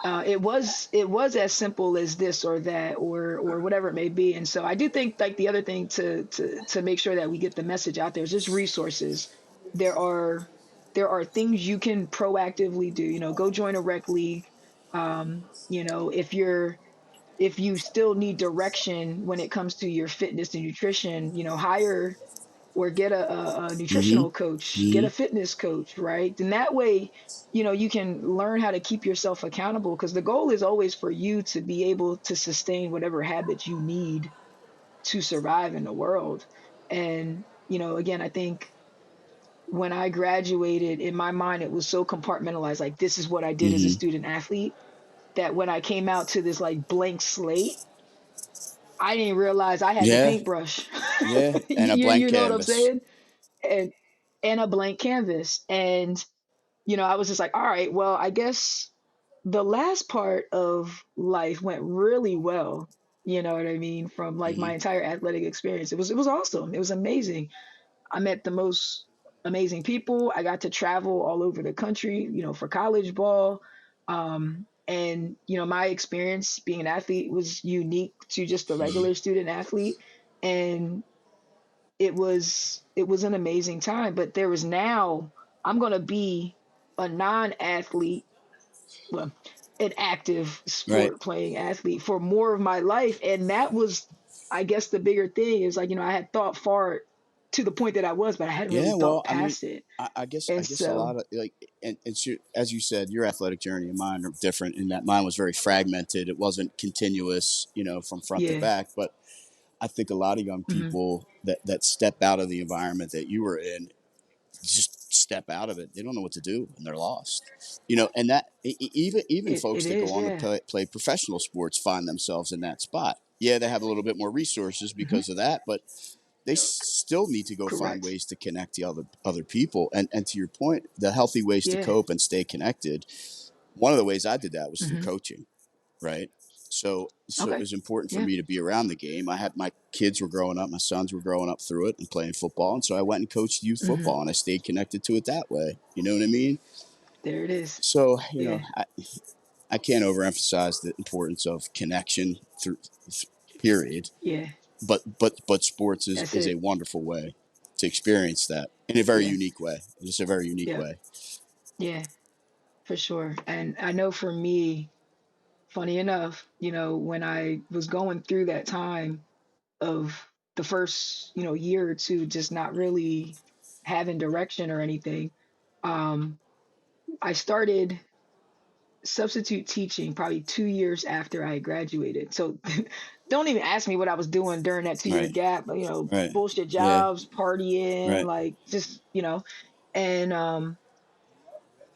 it was as simple as this or that or whatever it may be. And so I do think like the other thing to make sure that we get the message out there is just resources. There are things you can proactively do. Go join a rec league. If you still need direction when it comes to your fitness and nutrition, hire or get a Mm-hmm. nutritional coach, get Mm-hmm. a fitness coach, right? And that way, you can learn how to keep yourself accountable because the goal is always for you to be able to sustain whatever habits you need to survive in the world. And, again, I think when I graduated, in my mind, it was so compartmentalized, like this is what I did as a Mm-hmm. student athlete, that when I came out to this like blank slate, I didn't realize I had the Yeah. paintbrush. Yeah. And a you, blank you know what I'm canvas. saying? And a blank canvas. And, I was just like, all right, well, I guess the last part of life went really well. You know what I mean? From like Mm-hmm. my entire athletic experience. It was awesome. It was amazing. I met the most amazing people. I got to travel all over the country, for college ball. And my experience being an athlete was unique to just the regular student athlete. And it was an amazing time. But there is now I'm gonna be a non-athlete, well, an active Right. sport playing athlete for more of my life. And that was, I guess, the bigger thing is like, I had thought far to the point that I was, but I hadn't really Yeah. Well, thought I mean, past it. I And guess a so, lot of like, and as you said, your athletic journey and mine are different in that mine was very fragmented. It wasn't continuous, from front to yeah. back. But I think a lot of young Hmm. people that step out of the environment that you were in just step out of it. They don't know what to do and they're lost. And that even It folks that go is, on to yeah. play professional sports find themselves in that spot. Yeah, they have a little bit more resources Hmm. because of that, but they still need to go find Correct. ways to connect to other people. And to your point, the healthy ways to Yeah. cope and stay connected. One of the ways I did that was through Hmm. coaching, right? So it Okay. was important for Yeah. me to be around the game. I had my kids were growing up, my sons were growing up through it and playing football, and so I went and coached youth Hmm. football, and I stayed connected to it that way. You know what I mean? There it is. So Yeah. I can't overemphasize the importance of connection through period. Yeah. But sports That's is a it. wonderful way to experience that in a very Yeah. unique way. Just a very unique Yeah. way. Yeah. For sure. And I know for me, funny enough, when I was going through that time of the first, year or two, just not really having direction or anything, um, I started substitute teaching probably 2 years after I graduated. So don't even ask me what I was doing during that 2 year Right. gap. Right. Bullshit Yeah. jobs, partying, Right. like just, and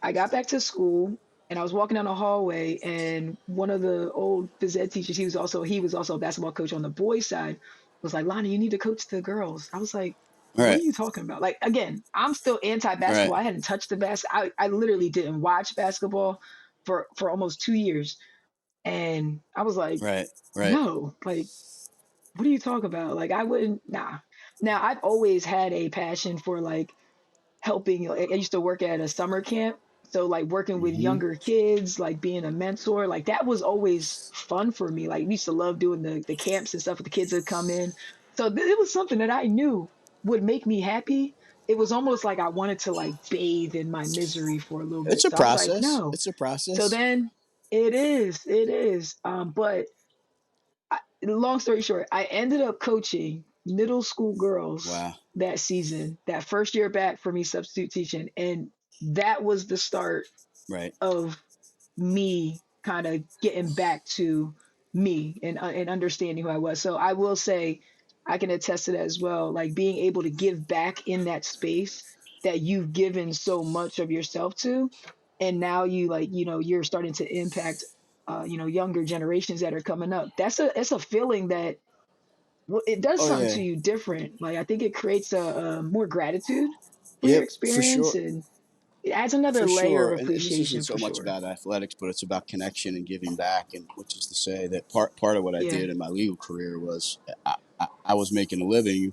I got back to school and I was walking down the hallway and one of the old phys ed teachers, he was also a basketball coach on the boys side, was like, Lana, you need to coach the girls. I was like, what are Right. you talking about? Like again, I'm still Right. anti-basketball. I hadn't touched the basket. I literally didn't watch basketball for almost 2 years. And I was like, Right. Right. no, like, what are you talking about? Like I wouldn't, nah. Now I've always had a passion for like helping. I used to work at a summer camp. So like working with Mm-hmm. younger kids, like being a mentor, like that was always fun for me. Like we used to love doing the camps and stuff with the kids that come in. So it was something that I knew would make me happy. It was almost like I wanted to like bathe in my misery for a little It's bit. a So I was like, process. no. It's a So process. then it is. But long story short, I ended up coaching middle school girls Wow. that season, that first year back for me substitute teaching. And that was the start Right. of me kind of getting back to me and understanding who I was. So I will say I can attest to that as well. Like being able to give back in that space that you've given so much of yourself to, and now you like you're starting to impact younger generations that are coming up. It's a feeling that it does Oh something yeah. to you different. Like I think it creates a more gratitude for your Yep. For experience sure. and it adds another For layer sure. of And this isn't appreciation so for much sure. about athletics, but it's about connection and giving back. And which is to say that part of what I Yeah. did in my legal career was I was making a living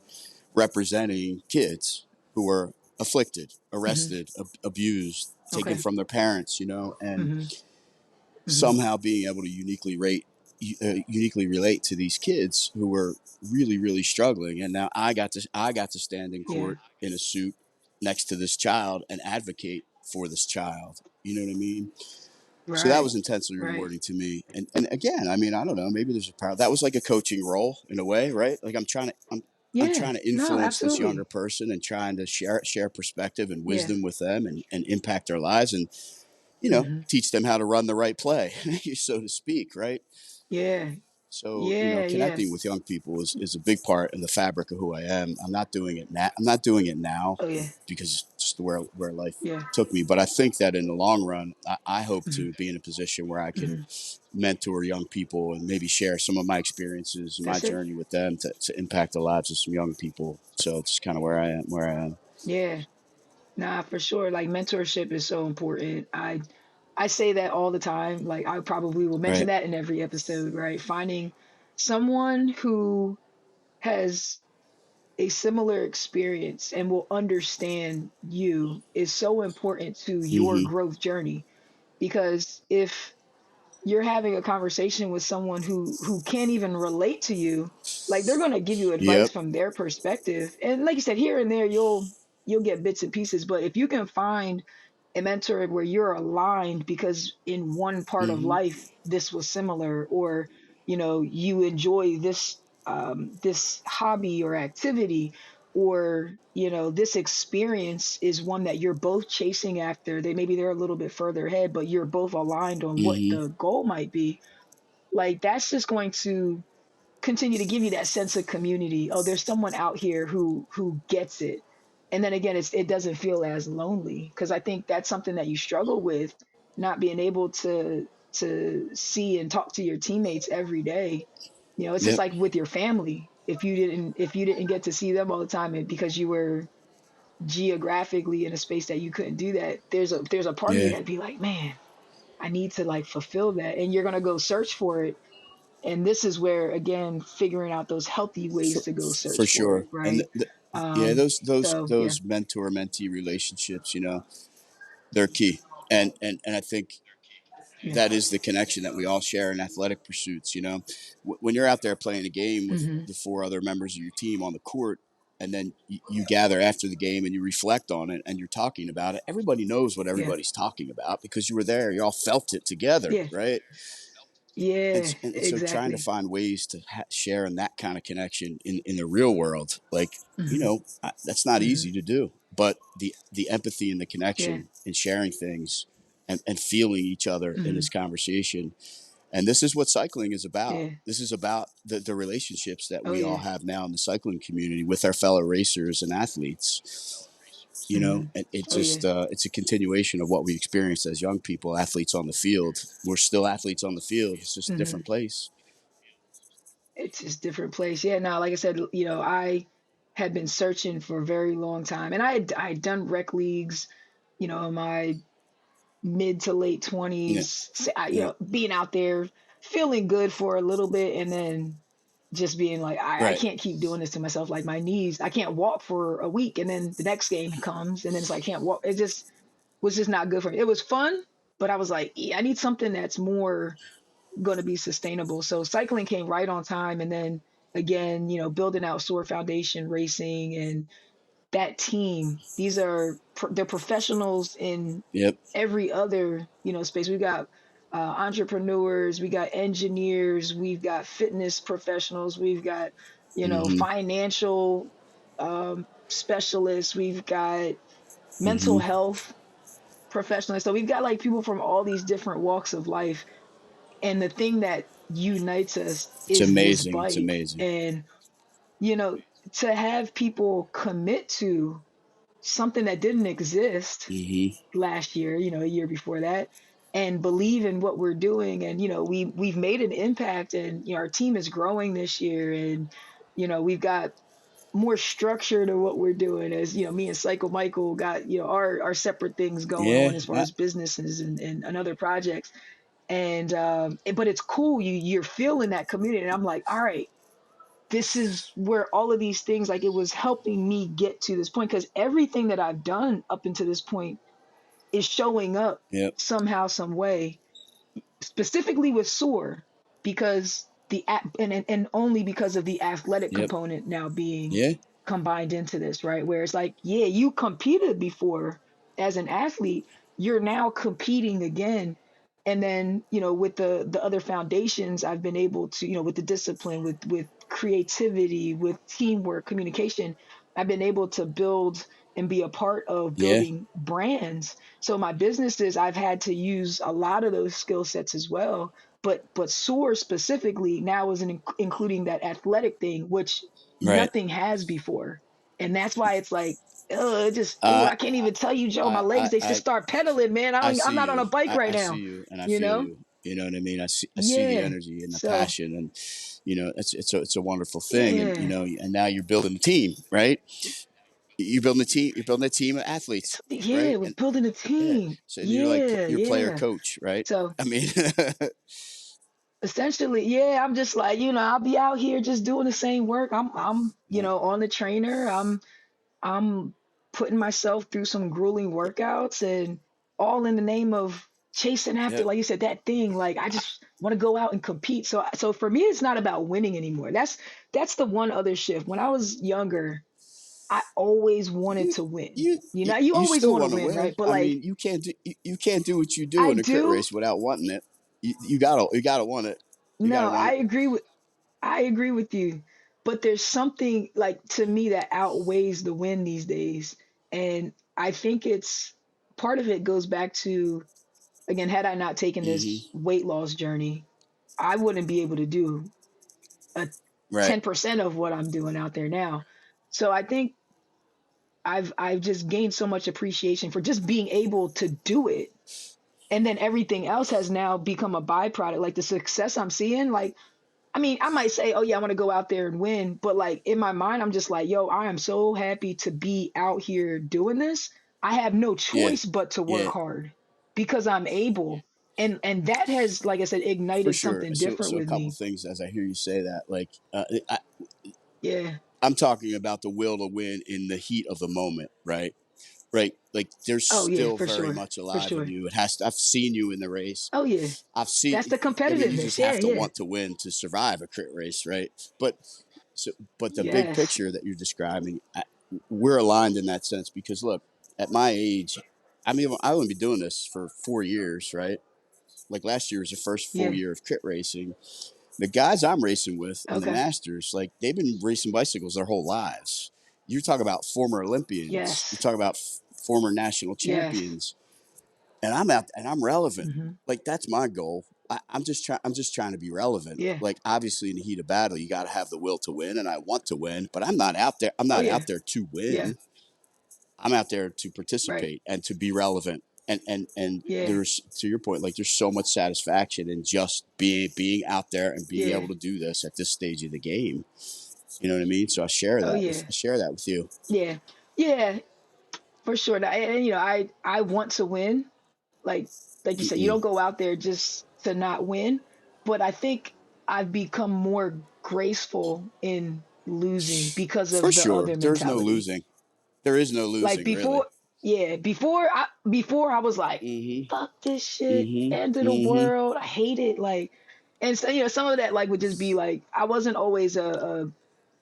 representing kids who were afflicted, Hmm. arrested, abused, taken Okay. from their parents, and Hmm. Hmm. somehow being able to uniquely relate to these kids who were really struggling, and now I got to stand in Yeah. court in a suit next to this child and advocate for this child. You know what I mean? So that Right. was intensely Right. rewarding to me. And again, I mean, I don't know, maybe there's a power. That was like a coaching role in a way, right? Like I'm Yeah. trying to No, influence this younger absolutely. person and trying to share perspective and Yeah. wisdom with them and impact their lives and Hmm. teach them how to run the right play, so to speak, right? Yeah. So, Yeah. Yeah. connecting with young people is a big part of the fabric of who I am. I'm not doing it now. I'm not doing it now Oh yeah. because just where life Yeah. took me. But I think that in the long run, I hope Hmm. to be in a position where I can Hmm. mentor young people and maybe share some of my experiences and my That's it. journey with them to impact the lives of some young people. So it's kind of where I am. Yeah. Nah, for sure. Like mentorship is so important. I say that all the time. Like I probably will mention Right. that in every episode, right? Finding someone who has a similar experience and will understand you is so important to your Mm-hmm. growth journey. Because if you're having a conversation with someone who can't even relate to you, like they're going to give you advice Yep. from their perspective, and like you said, here and there you'll get bits and pieces. But if you can find a mentor where you're aligned because in one part of Mm-hmm. life this was similar, or you enjoy this hobby or activity, or this experience is one that you're both chasing after, they're a little bit further ahead but you're both aligned on what Mm-hmm. the goal might be, like that's just going to continue to give you that sense of community. Oh, there's someone out here who gets it. And then again, it doesn't feel as lonely, because I think that's something that you struggle with, not being able to see and talk to your teammates every day. It's just Yep. like with your family. If you didn't get to see them all the time, and because you were geographically in a space that you couldn't do that, there's a part of you Yeah. that'd be like, man, I need to like fulfill that, and you're gonna go search for it. And this is where again figuring out those healthy ways to go For search for sure. it, And right? yeah, So yeah. those mentor mentee relationships, they're key. And I think Yeah. that is the connection that we all share in athletic pursuits. When you're out there playing a game with Hmm. the four other members of your team on the court, and then you gather after the game and you reflect on it and you're talking about it. Everybody knows what Yeah. everybody's talking about because you were there. You all felt it together, Yeah. right? Yeah. And so trying to Exactly. find ways to share in that kind of connection in the real world, like, Hmm. that's not Hmm. easy to do, but the empathy and the Yeah. connection and sharing things and feeling each other in this Hmm. conversation. And this is what cycling is about. Yeah. This is about the relationships that Oh we all yeah. have now in the cycling community with our fellow racers and athletes. Hmm. And Oh yeah. it's a continuation of what we experienced as young people, athletes on the field. We're still athletes on the field. It's just a Hmm. different place. It's just different place. Yeah. Now, like I said, I had been searching for a very long time, and I had done rec leagues, in my mid to late Yeah, 20s, yeah, being out there feeling good for a little bit, and then just being like, I right. can't keep doing this to myself. Like my knees, I can't walk for a week, and then the next game comes, and then it's like, I can't walk. It just was just not good for me. It was fun, but I was like, yeah, I need something that's more going to be sustainable. So cycling came right on time. And then again, building out Sword Foundation Racing and that team, they're professionals in Yep. every other space. We've got entrepreneurs, we got engineers, we've got fitness professionals, we've got Mm-hmm. financial specialists, we've got mental Mm-hmm. health professionals. So we've got like people from all these different walks of life, and the thing that unites us It's is this amazing. It's bike. amazing. And you know to have people commit to something that didn't exist Mm-hmm. last year, a year before that, and believe in what we're doing. And we've made an impact, and our team is growing this year, and we've got more structure to what we're doing, as me and Psycho Michael got our separate things going Yeah. on as far as businesses and other projects. And but it's cool, you're feeling that community, and I'm like, all right, this is where all of these things, like, it was helping me get to this point, because everything that I've done up until this point is showing up Yep. somehow, some way. specifically with SOAR, because and only because of the athletic Yep. component now being Yeah. combined into this, right? Where it's like, yeah, you competed before as an athlete, you're now competing again. And then, with the other foundations, I've been able to, with the discipline, with creativity, with teamwork, communication, I've been able to build and be a part of Yeah. building brands. So my businesses, I've had to use a lot of those skill sets as well. But SOAR specifically now is including that athletic thing, which Right. nothing has before. And that's why it's like, it just, Uh, I can't even tell you, Joe, my I, legs, I, they just I, start pedaling, man. I I'm see not on you. a bike right I see now, you, and I you feel know? you. You know what I mean? I see the Yeah. energy and the So, passion, and it's a wonderful thing. And yeah. and now you're building a team, right? You're building a team. You're building a team of athletes, Yeah, right? with And building a yeah, team. so you're like Yeah, you're player yeah. coach, right? So I mean, essentially, yeah, I'm just like, I'll be out here just doing the same work. I'm, yeah, on the trainer. I'm putting myself through some grueling workouts, and all in the name of chasing after, yeah. like you said, that thing. Like I just want to go out and compete. So for me, it's not about winning anymore. That's the one other shift. When I was younger, I always wanted You to win. you You you always still want to want to win, win. right? But I like mean, you can't do what you do I in a crit do. race without wanting it. You gotta want it. You No, gotta want it. I agree with you. But there's something like to me that outweighs the win these days. And I think it's part of it goes back to, again, had I not taken this Hmm. weight loss journey, I wouldn't be able to do a Right. 10% of what I'm doing out there now. So I think I've just gained so much appreciation for just being able to do it. And then everything else has now become a byproduct. Like the success I'm seeing, like, I mean, I might say, oh yeah, I want to go out there and win, but like in my mind, I'm just like, yo, I am so happy to be out here doing this. I have no Yeah. choice but to work Yeah. hard because I'm able. And that has, like I said, For ignited sure. something So different a with couple me. things as I hear you say that, like Yeah. I'm talking about the will to win in the heat of the moment, right? Right. Like there's Oh yeah, still for very sure. much For alive in sure. you. It has. To, I've seen you in the race. Oh yeah. I've seen. That's the I mean, you competitiveness. just Yeah, have to yeah. want to win to survive a crit race, right? But so, but the big Yes. picture that you're describing, we're aligned in that sense because look, at my age, I mean, I've only been doing this for 4 years, right? Like last year was the first full Yeah. year of crit racing. The guys I'm racing with in the Okay. Masters, like they've been racing bicycles their whole lives. You talk about former Olympians. You Yes. talk about former national Yes. champions, and I'm out and I'm relevant. Hmm. Like that's my goal. I'm just trying. I'm just trying to be relevant. Yeah. Like obviously in the heat of battle, you got to have the will to win, and I want to win. But I'm not out there. I'm Oh not yeah. out there to Yeah. win. I'm out there to Right. participate and to be relevant. And Yeah. there's to your point, like there's so much satisfaction in just being out there and being able Yeah. to do this at this stage of the game. You know what I mean? So Oh yeah. I share that with you. Yeah. Yeah. For sure. And, I want to win. Like you said, you Mm-mm. don't go out there just to not win. But I think I've become more graceful in losing because For of the sure, other there's no mentality. losing. There is no Like losing, really. before I was like, Mm-hmm. fuck this shit, end of Mm-hmm. the Mm-hmm. world. I hate it. Like, and so some of that like would just be like I wasn't always a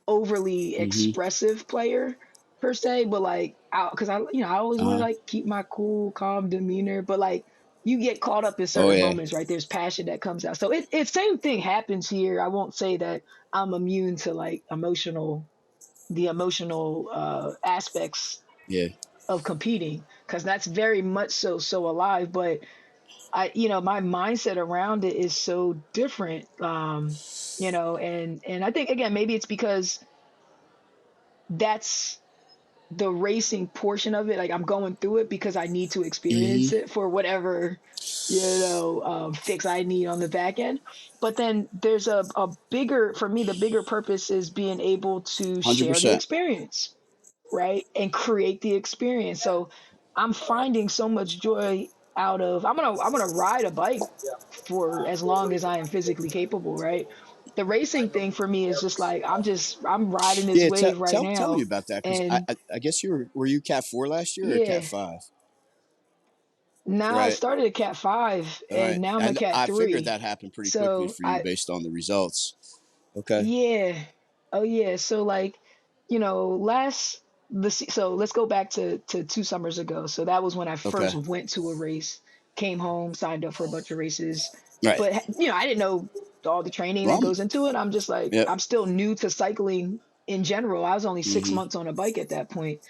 overly Mm-hmm. expressive player per se, but like, because I always want to Uh-huh. like keep my cool, calm demeanor. But like, you get caught up in Oh certain yeah. moments, right? There's passion that comes out. So it same thing happens here. I won't say that I'm immune to like the emotional aspects Yeah. of competing, because that's very much so alive. But my mindset around it is so different. And I think again maybe it's because that's the racing portion of it. Like I'm going through it because I need to experience Mm-hmm. it for whatever fix I need on the back end. But then there's a bigger, for me, the bigger purpose is being able to one Hundred share the percent. experience, right? And create the experience. So I'm finding so much joy out of I'm gonna ride a bike for as long as I am physically capable, right? The racing thing for me is just like I'm riding this Yeah. wave right Tell me now. about that because And I guess you were you Cat 4 last year or Cat yeah, 5? Now I Right. started a Cat 5 All and right. now I'm a And Cat I figured 3. that happened pretty quickly So for you I based on the results. Okay. Yeah. Oh yeah. So like, last so let's go back to 2 summers ago. So that was when I Okay. first went to a race, came home, signed up for a bunch of races. Right. But I didn't know all the training that Well, goes into it. I'm just like, yep. I'm still new to cycling in general. I was only six Mm-hmm. months on a bike at that point.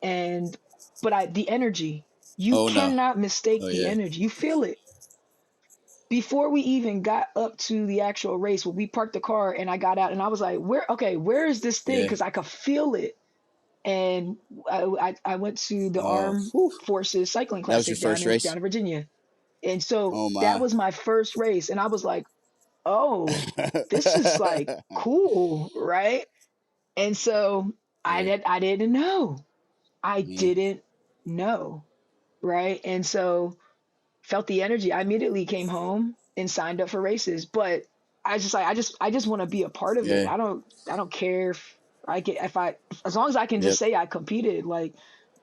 And but the energy, you Oh no. cannot mistake Oh the yeah. energy. You feel it before we even got up to the actual race. When we parked the car and I got out and I was like, where is this thing? Yeah. Because I could feel it. And I went to the Armed Whew. Forces Cycling That was your Classic first down race. in Virginia. And so Oh that my. was my first race. And I was like, oh, this is like cool, right? And so Yeah. I didn't know. I Yeah. didn't know. Right. And so felt the energy. I immediately came home and signed up for races. But I just want to be a part of it. Yeah. I don't care if I get if I as long as I can just Yep. say I competed. Like,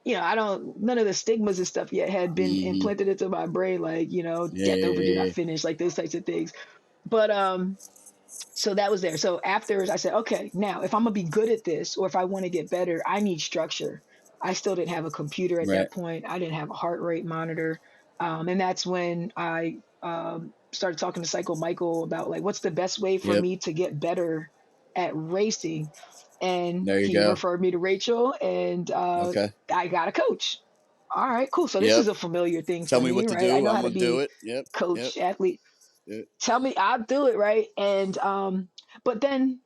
I don't none of the stigmas and stuff yet had been Mm-hmm. implanted into my brain, like, Yeah. death Yeah. over do Yeah. not Yeah. finish, like those types of things. But so that was there. So afterwards, I said, okay, now if I'm gonna be good at this, or if I want to get better, I need structure. I still didn't have a computer at Right. that point. I didn't have a heart rate monitor, and that's when I started talking to Psycho Michael about like what's the best way for Yep. me to get better at racing, and There you he go. referred me to Rachel, and Okay. I got a coach. All right, cool. So this Yep. is a familiar thing Tell for me me, what to right? I do. know I'm how to gonna do be it. Yep. Yep. coach, athlete. Yep. Tell me, I'll do it, right? And but then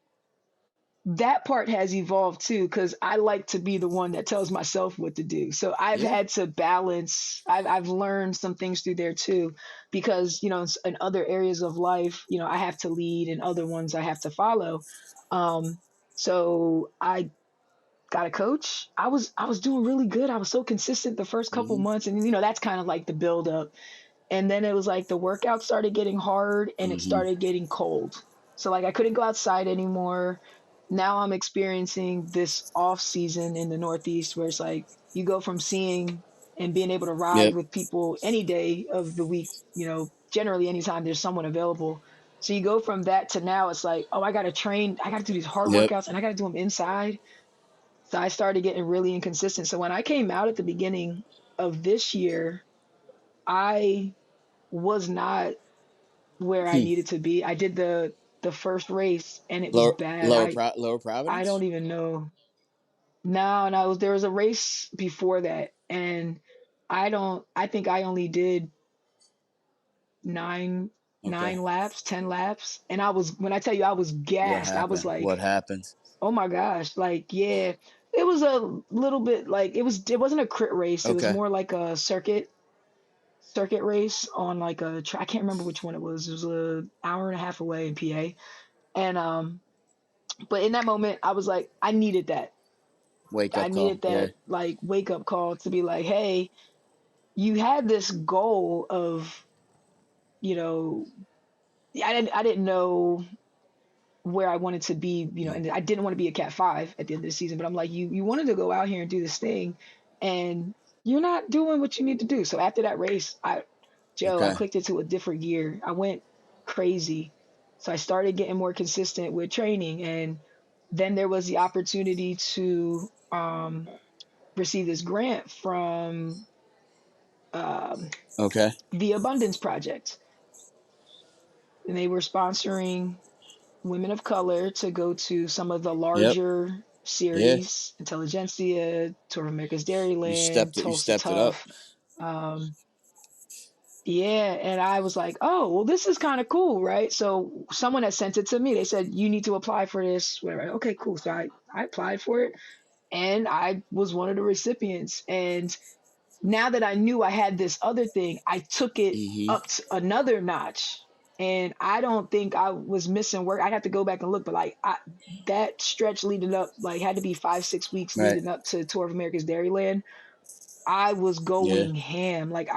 that part has evolved too, because I like to be the one that tells myself what to do. So I've Yeah. had to balance. I've learned some things through there too, because in other areas of life, I have to lead, and other ones I have to follow. Um, so I got a coach. I was doing really good. I was so consistent the first couple Mm-hmm. months, and that's kind of like the build up. And then it was like the workout started getting hard and it Mm-hmm. started getting cold. So like I couldn't go outside anymore. Now I'm experiencing this off season in the Northeast where it's like you go from seeing and being able to ride Yep. with people any day of the week, generally anytime there's someone available. So you go from that to now it's like, oh, I got to train, I got to do these hard Yep. workouts and I got to do them inside. So I started getting really inconsistent. So when I came out at the beginning of this year, I was not where I Hmm. needed to be. I did the first race and it was bad. Lower I don't Providence. even know. No, no, there was a race before that, and I think I only did nine Okay. nine laps, 10 laps, and when I tell you I was What gassed, I was happened? What like, happened? oh my gosh, like yeah, it was a little bit like it wasn't a crit race. It was Okay. more like a circuit race on like a track. I can't remember which one it was. It was an hour and a half away in PA. And but in that moment I was like, I needed that. Wake I up call. needed Yeah. that like wake up call to be like, hey, you had this goal of, you know, I didn't know where I wanted to be, Mm. and I didn't want to be a Cat 5 at the end of the season, but I'm like, you wanted to go out here and do this thing, and you're not doing what you need to do. So after that race, I Okay. clicked into a different gear. I went crazy. So I started getting more consistent with training, and then there was the opportunity to receive this grant from um, Okay. the Abundance Project, and they were sponsoring women of color to go to some of the Yep. larger Yeah. series, Intelligentsia, Tour of America's You Dairyland, stepped it. You Tulsa stepped it up. Tough. Um, yeah, and I was like, oh, well, this is kind of cool, right? So someone had sent it to me. They said, you need to apply for this. Whatever. Okay, cool. So I applied for it and I was one of the recipients. And now that I knew I had this other thing, I took it Mm-hmm. up to another notch. And I don't think I was missing work. I'd have to go back and look, but like that stretch leading up, like had to be 5, 6 weeks Right. leading up to Tour of America's Dairyland. I was Yeah. going ham. Like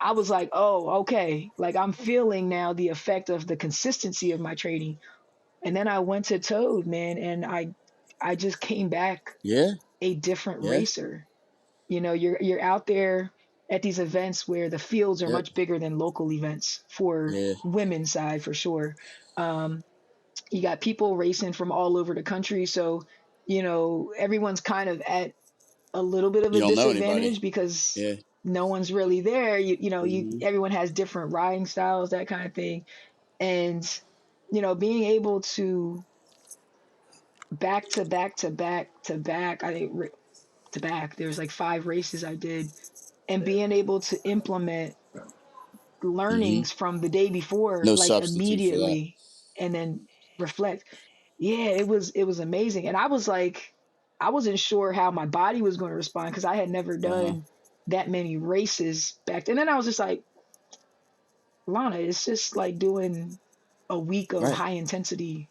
I was like, oh, okay. Like I'm feeling now the effect of the consistency of my training. And then I went to Toad, man, and I just came back Yeah. a different Yeah. racer. You're out there. at these events where the fields are Yep. much bigger than local events for Yeah. women's side for sure. Um, you got people racing from all over the country, so everyone's kind of at a little bit of You a don't know anybody. disadvantage because Yeah. no one's really there. You Hmm. everyone has different riding styles, that kind of thing, and being able to back to back to back to back, I think to back. There's like 5 races I did, and being able to implement Hmm. learnings from the day before, No like substitute for that. immediately, and then reflect. Yeah, it was amazing, and I was like, I wasn't sure how my body was going to respond because I had never Uh-huh. done that many races back then. And then I was just like, Lana, it's just like doing a week of Right. high intensity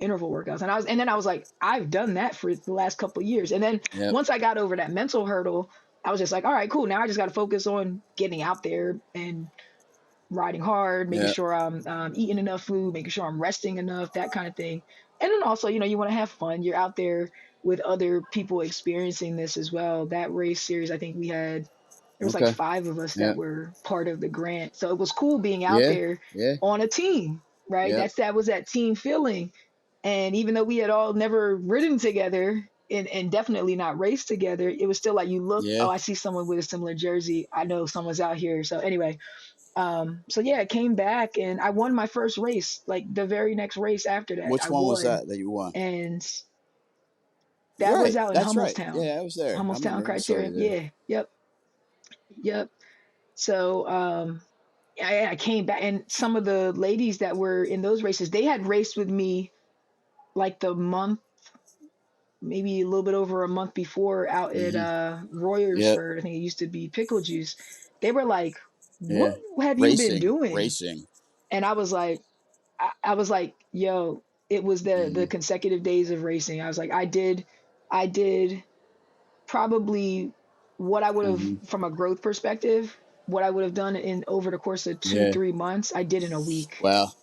interval workouts. And then I was like, I've done that for the last couple of years. And then Yep. once I got over that mental hurdle, I was just like, all right, cool. Now I just got to focus on getting out there and riding hard, making Yep. sure I'm eating enough food, making sure I'm resting enough, that kind of thing. And then also, you want to have fun. You're out there with other people experiencing this as well. That race series, I think there was like Okay. 5 of us that Yep. were part of the grant. So it was cool being out Yeah. there Yeah. on a team, right? Yep. That was that team feeling. And even though we had all never ridden together and definitely not raced together, it was still like you look, Yeah. oh, I see someone with a similar jersey. I know someone's out here. So anyway, so yeah, I came back and I won my first race. Like the very next race after that, Which I one was won. that you won? And that was Right. out in That's right. Hummelstown. Yeah, I was there. I Hummelstown remember. I saw you Criterium. there. Yeah. Yep. Yep. So I came back and some of the ladies that were in those races, they had raced with me like the month, maybe a little bit over a month before out at Hmm. Yep. Royersford. I think it used to be Pickle Juice. They were like, what Yeah. have you been Racing. doing? Racing. And I was like, yo, it was the Hmm. consecutive days of racing. I was like, I did probably what I would have Hmm. from a growth perspective, what I would have done in over the course of two, Yeah. 3 months, I did in a week. Well.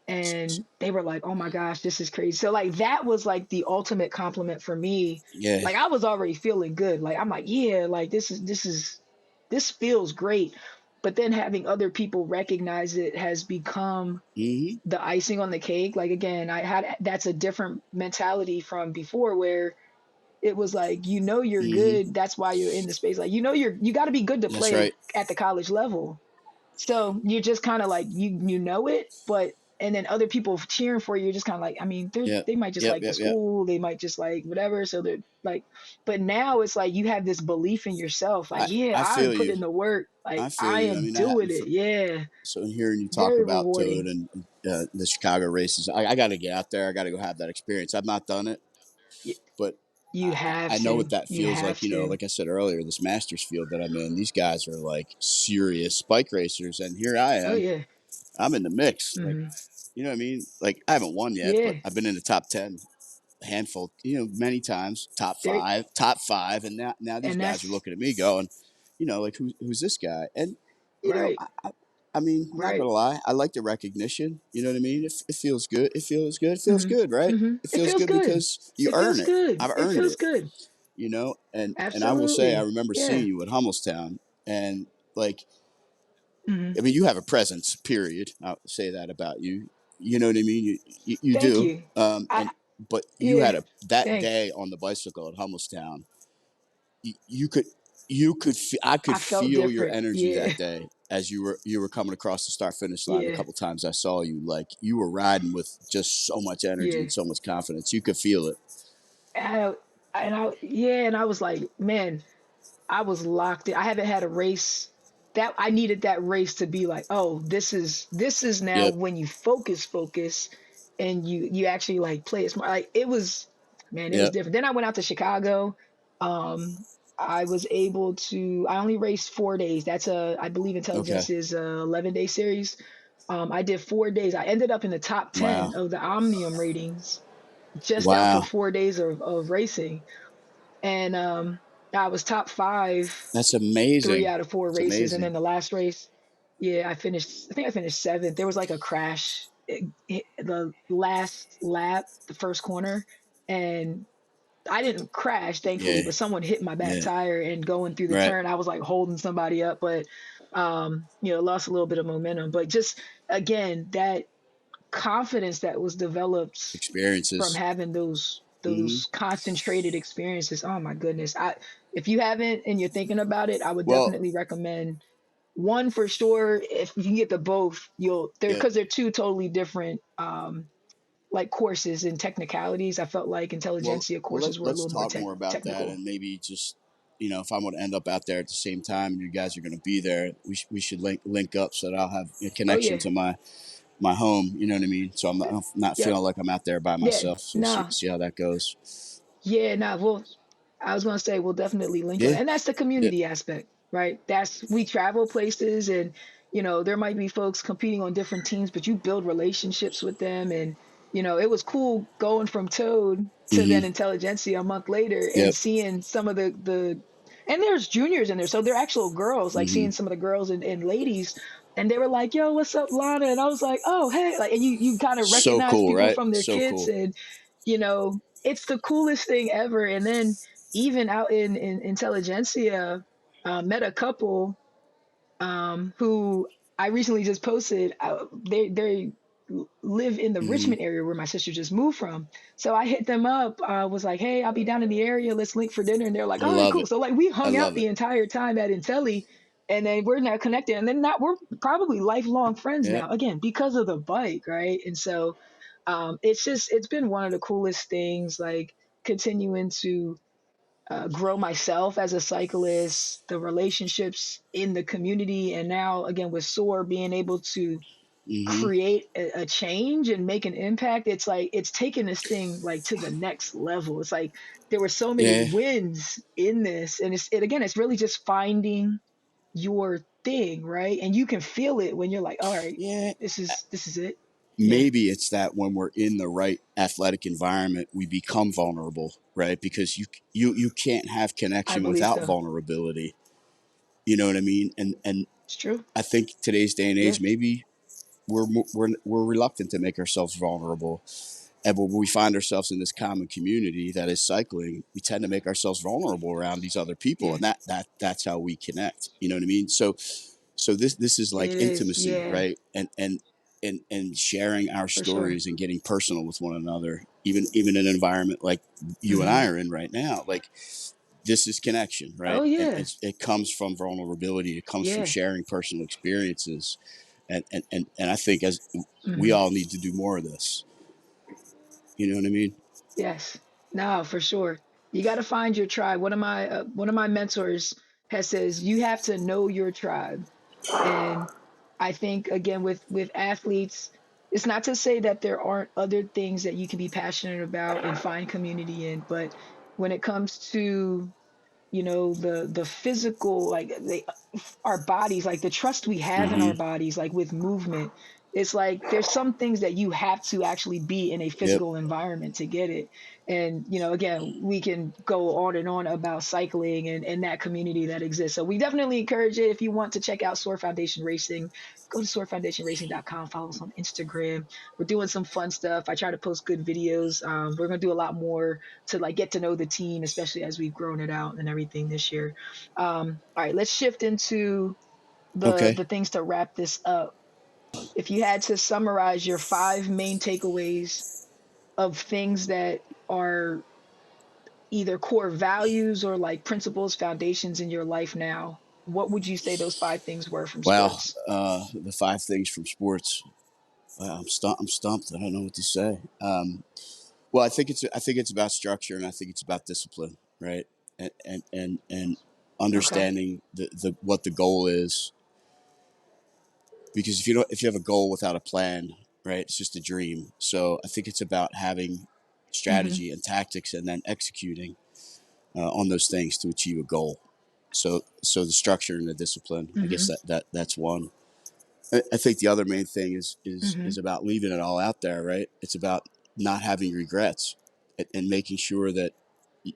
And they were like, oh my gosh, this is crazy. So like that was like the ultimate compliment for me. Yeah. Like I was already feeling good. Like I'm like, yeah, like this feels great. But then having other people recognize it has become Hmm. the icing on the cake. Like again, I had that's a different mentality from before where it was like you're Hmm. good, that's why you're in the space. Like you got to be good to That's play right. at the college level. So you're just kind of like you know it, but and then other people cheering for you, you're just kind of like, I mean, Yep. they might just Yep. like the Yep. Yep. school, they might just like whatever. So they're like, but now it's like you have this belief in yourself, like, yeah, I I'm feel putting you. in the work, I like feel I you. I am mean, doing it. Yeah, so in hearing you talk very about Toad rewarding. and the Chicago races, I got to get out there. I got to go have that experience. I've not done it, Y- but You have I know what to. that You feels have like. You know, to. like I said earlier, this Masters field that I'm in, these guys are like serious bike racers, and here I Oh am. yeah. I'm in the mix. Like, Hmm. you know what I mean? Like, I haven't won yet, but Yeah. I've been in the top 10 a handful, many times, There. top five, and now these And guys are that's looking at me going, like who's this guy? And you know, right. I mean, I'm not Right. gonna lie, I like the recognition. You know what I mean? It feels good. It feels good. It feels Hmm. good, right? Hmm. It It feels feels good good. because you It earn feels it. good. I've It earned feels it. good. And I will say, I Absolutely. remember seeing Yeah. you at Hummelstown, and like, Hmm. I mean, you have a presence. Period. I'll say that about you. You know what I mean? You Thank do. you. And I but you Yeah. had that Thanks. day on the bicycle at Hummelstown. You could I could I felt feel your different. energy Yeah. that day as you were coming across the start finish line. A Yeah. couple times I saw you, like you were riding with just so much energy Yeah. and so much confidence. You could feel it. And and I was like, man, I was locked in. I haven't had a race that I needed that race to be like, oh, this is now Yep. when you focus, and you actually like play it smart. Like it was, man, it was Yep. different. Then I went out to Chicago. Um, I was able to. I only raced 4 days. I believe Okay. Intelligence is a 11-day series. I did 4 days. I ended up in the top Wow. 10 of the Omnium ratings just out of Wow. 4 days of racing, and I was top five That's three amazing. out of four That's races, and amazing. then the last race, yeah, I think I finished seventh. There was like a crash, the last lap, the first corner, and I didn't crash, thankfully, Yeah. but someone hit my back Yeah. tire, and going through the Right. turn, I was like holding somebody up, but lost a little bit of momentum. But just again, that confidence that was developed from Experiences. having Hmm. those concentrated experiences. Oh my goodness. I If you haven't and you're thinking about it, I would Well, definitely recommend one for sure. If you can get the both, you'll they're yeah. because they're two totally different like courses and technicalities. I felt like Well, intelligentsia well, courses were a let's little more talk more about that, technical. and maybe just, if I'm going to end up out there at the same time, and you guys are going to be there, we should link up so that I'll have a Oh connection yeah. to my home. You know what I mean? So I'm not Yep. feeling like I'm out there by Yeah. myself. So No. see how that goes. Yeah, nah, well, I was gonna say we'll definitely link up. Yeah. And that's the Yeah. community aspect, right? That's we travel places, and there might be folks competing on different teams, but you build relationships with them. And it was cool going from Toad to then Hmm. Intelligentsia a month later and Yep. seeing some of the and there's juniors in there, so they're actual girls, like Hmm. seeing some of the girls and ladies, and they were like, "Yo, what's up, Lana?" And I was like, "Oh, hey," like, and you kind of So recognize cool, people right? from their So kits, cool. and it's the coolest thing ever. And then even out in Intelligentsia, met a couple who I recently just posted. They live in the Hmm. Richmond area where my sister just moved from. So I hit them up. Was like, hey, I'll be down in the area. Let's link for dinner. And they're like, I all right, love cool. it. So like we I hung out love the it. entire time at Intelli, and then we're now connected. And then we're probably lifelong friends Yeah. now, again because of the bike, right? And so it's been one of the coolest things, like continuing to grow myself as a cyclist, the relationships in the community, and now again with SOAR being able to Hmm. create a change and make an impact. It's like it's taken this thing like to the next level. It's like there were so many Yeah. wins in this, and it's really just finding your thing, right? And you can feel it when you're like, all right, Yeah. this is it. Yeah, Maybe it's that when we're in the right athletic environment, we become vulnerable, right? Because you can't have I connection believe without so. vulnerability. You know what I mean? And It's true. I think today's day and Yeah. age, maybe we're reluctant to make ourselves vulnerable. And when we find ourselves in this common community that is cycling, we tend to make ourselves vulnerable around these other people, Yeah. and that's how we connect. You know what I mean? So this is like It is. intimacy, Yeah, right? And sharing our for sure. stories and getting personal with one another, even in an environment like you and Hmm. I are in right now. Like, this is connection, Oh right? And yeah. it comes from vulnerability. It comes from Yeah. sharing personal experiences, and I think as we Hmm. all need to do more of this. You know what I mean? Yes. No, for sure. You got to find your tribe. One of my mentors has says you have to know your tribe. And I think again with athletes, it's not to say that there aren't other things that you can be passionate about and find community in, but when it comes to the physical, like our bodies, like the trust we have in our Mm-hmm. bodies, like with movement, it's like there's some things that you have to actually be in a Yep. physical environment to get it. And again, we can go on and on about cycling and that community that exists. So we definitely encourage it. If you want to check out SOAR Foundation Racing, go to soarfoundationracing.com, follow us on Instagram. We're doing some fun stuff. I try to post good videos. We're going to do a lot more to like get to know the team, especially as we've grown it out and everything this year. All right, let's shift into the Okay. the things to wrap this up. If you had to summarize your five main takeaways of things that are either core values or like principles, foundations in your life now, what would you say those five things were from Wow. sports? The five things from sports. Wow, I'm stumped. I'm stumped. I don't know what to say. Well, I think it's about structure, and I think it's about discipline, right? And Okay. understanding the what the goal is, because if you have a goal without a plan, right, it's just a dream. So I think it's about having Mm-hmm. strategy and tactics, and then executing on those things to achieve a goal. So the structure and the discipline, I guess Mm-hmm. that's one. I think the other main thing is Mm-hmm. is about leaving it all out there, right? It's about not having regrets, and making sure that y-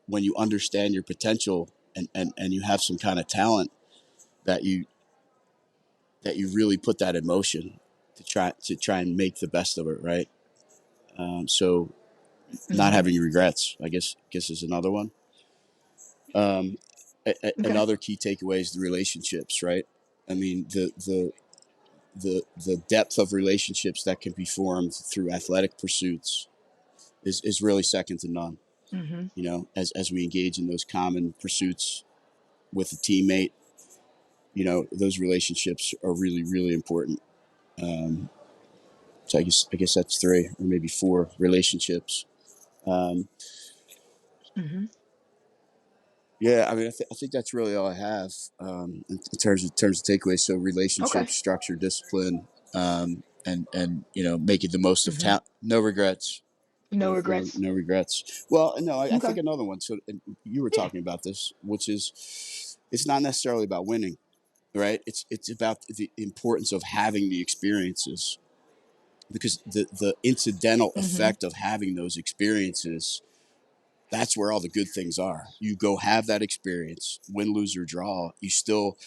when you understand your potential, and you have some kind of talent, that you really put that in motion to try and make the best of it, right? So not Mm-hmm. having regrets, I guess is another one. Um, Okay. Another key takeaway is the relationships, right? I mean, the depth of relationships that can be formed through athletic pursuits is really second to none. Mm-hmm. You know, as we engage in those common pursuits with a teammate, you know, those relationships are really, really important. Um, so I guess that's three or maybe four relationships. Um, Mm-hmm. yeah, I mean, I think that's really all I have in terms of takeaways. So Okay. relationships, structure, discipline, and you know, making the most of Mm-hmm. talent. No regrets. No No, no, regrets. no regrets. Well, no, I think Okay. another one. So and you were Yeah. talking about this, which is, it's not necessarily about winning, right? It's about the importance of having the experiences, because the incidental Mm-hmm. effect of having those experiences, that's where all the good things are. You go have that experience, win, lose, or draw. You still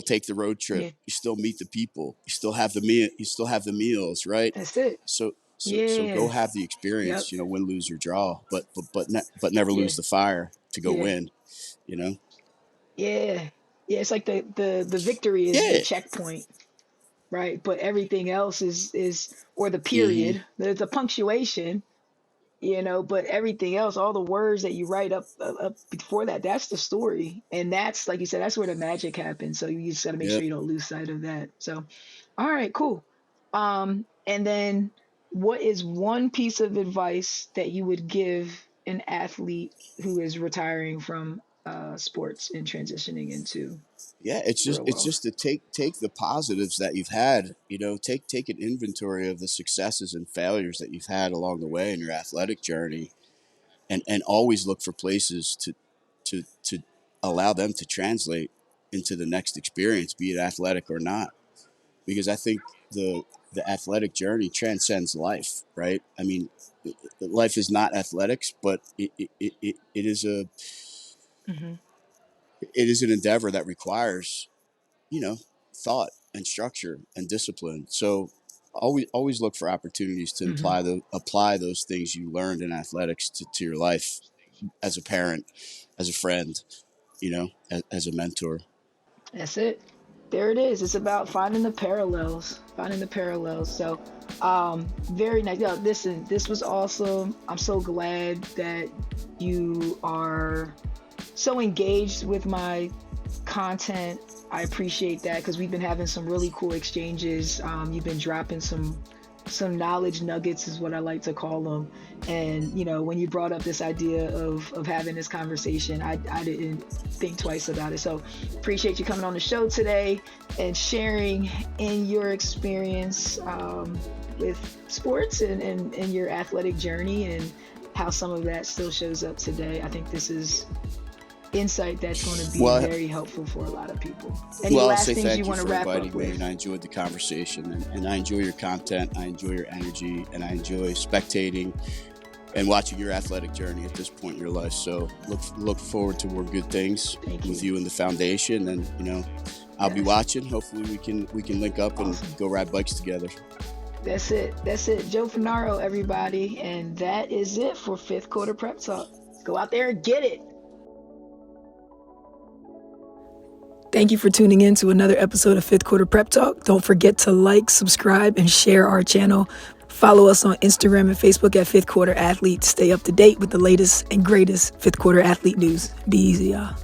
take the road trip. Yeah. You still meet the people. You still have the meal. You still have the meals, right? That's it. So go Yeah. have the experience. Yep. You know, win, lose, or draw, but never Yeah. lose the fire to go Yeah. win. You know. Yeah. Yeah. It's like the victory is the Yeah. checkpoint, right? But everything else is or the Mm-hmm. period. There's a punctuation, but everything else, all the words that you write up before that, that's the story. And that's, like you said, that's where the magic happens. So you just got to make sure Yep. you don't lose sight of that. So, all right, cool. And then what is one piece of advice that you would give an athlete who is retiring from sports and transitioning into Yeah, it's just real it's world? just to take the positives that you've had, you know, take an inventory of the successes and failures that you've had along the way in your athletic journey, and always look for places to allow them to translate into the next experience, be it athletic or not. Because I think the athletic journey transcends life, right? I mean, life is not athletics, but Hmm. it is an endeavor that requires, you know, thought and structure and discipline. So always look for opportunities to Hmm. apply those things you learned in athletics to your life, as a parent, as a friend, you know, as a mentor. That's it. There it is. It's about finding the parallels, finding the parallels. So, very nice. Yo, listen, this was awesome. I'm so glad that you are so engaged with my content. I appreciate that because we've been having some really cool exchanges. You've been dropping some knowledge nuggets is what I like to call them. And when you brought up this idea of having this conversation, I didn't think twice about it. So appreciate you coming on the show today and sharing in your experience with sports and your athletic journey and how some of that still shows up today. I think this is insight that's going to be Well, very helpful for a lot of people. Any well, I'll last say things you thank you want to for wrap up inviting me, with? and I enjoyed the conversation, and I enjoy your content. I enjoy your energy, and I enjoy spectating and watching your athletic journey at this point in your life. So look forward to more good things Thank with you. you and the foundation, and I'll be Yes. watching. Hopefully we can link up and Awesome. go ride bikes together. That's it. That's it. Joe Funaro, everybody. And that is it for fifth quarter prep talk. Go out there and get it. Thank you for tuning in to another episode of Fifth Quarter Prep Talk. Don't forget to like, subscribe, and share our channel. Follow us on Instagram and Facebook at Fifth Quarter Athlete. Stay up to date with the latest and greatest Fifth Quarter Athlete news. Be easy, y'all.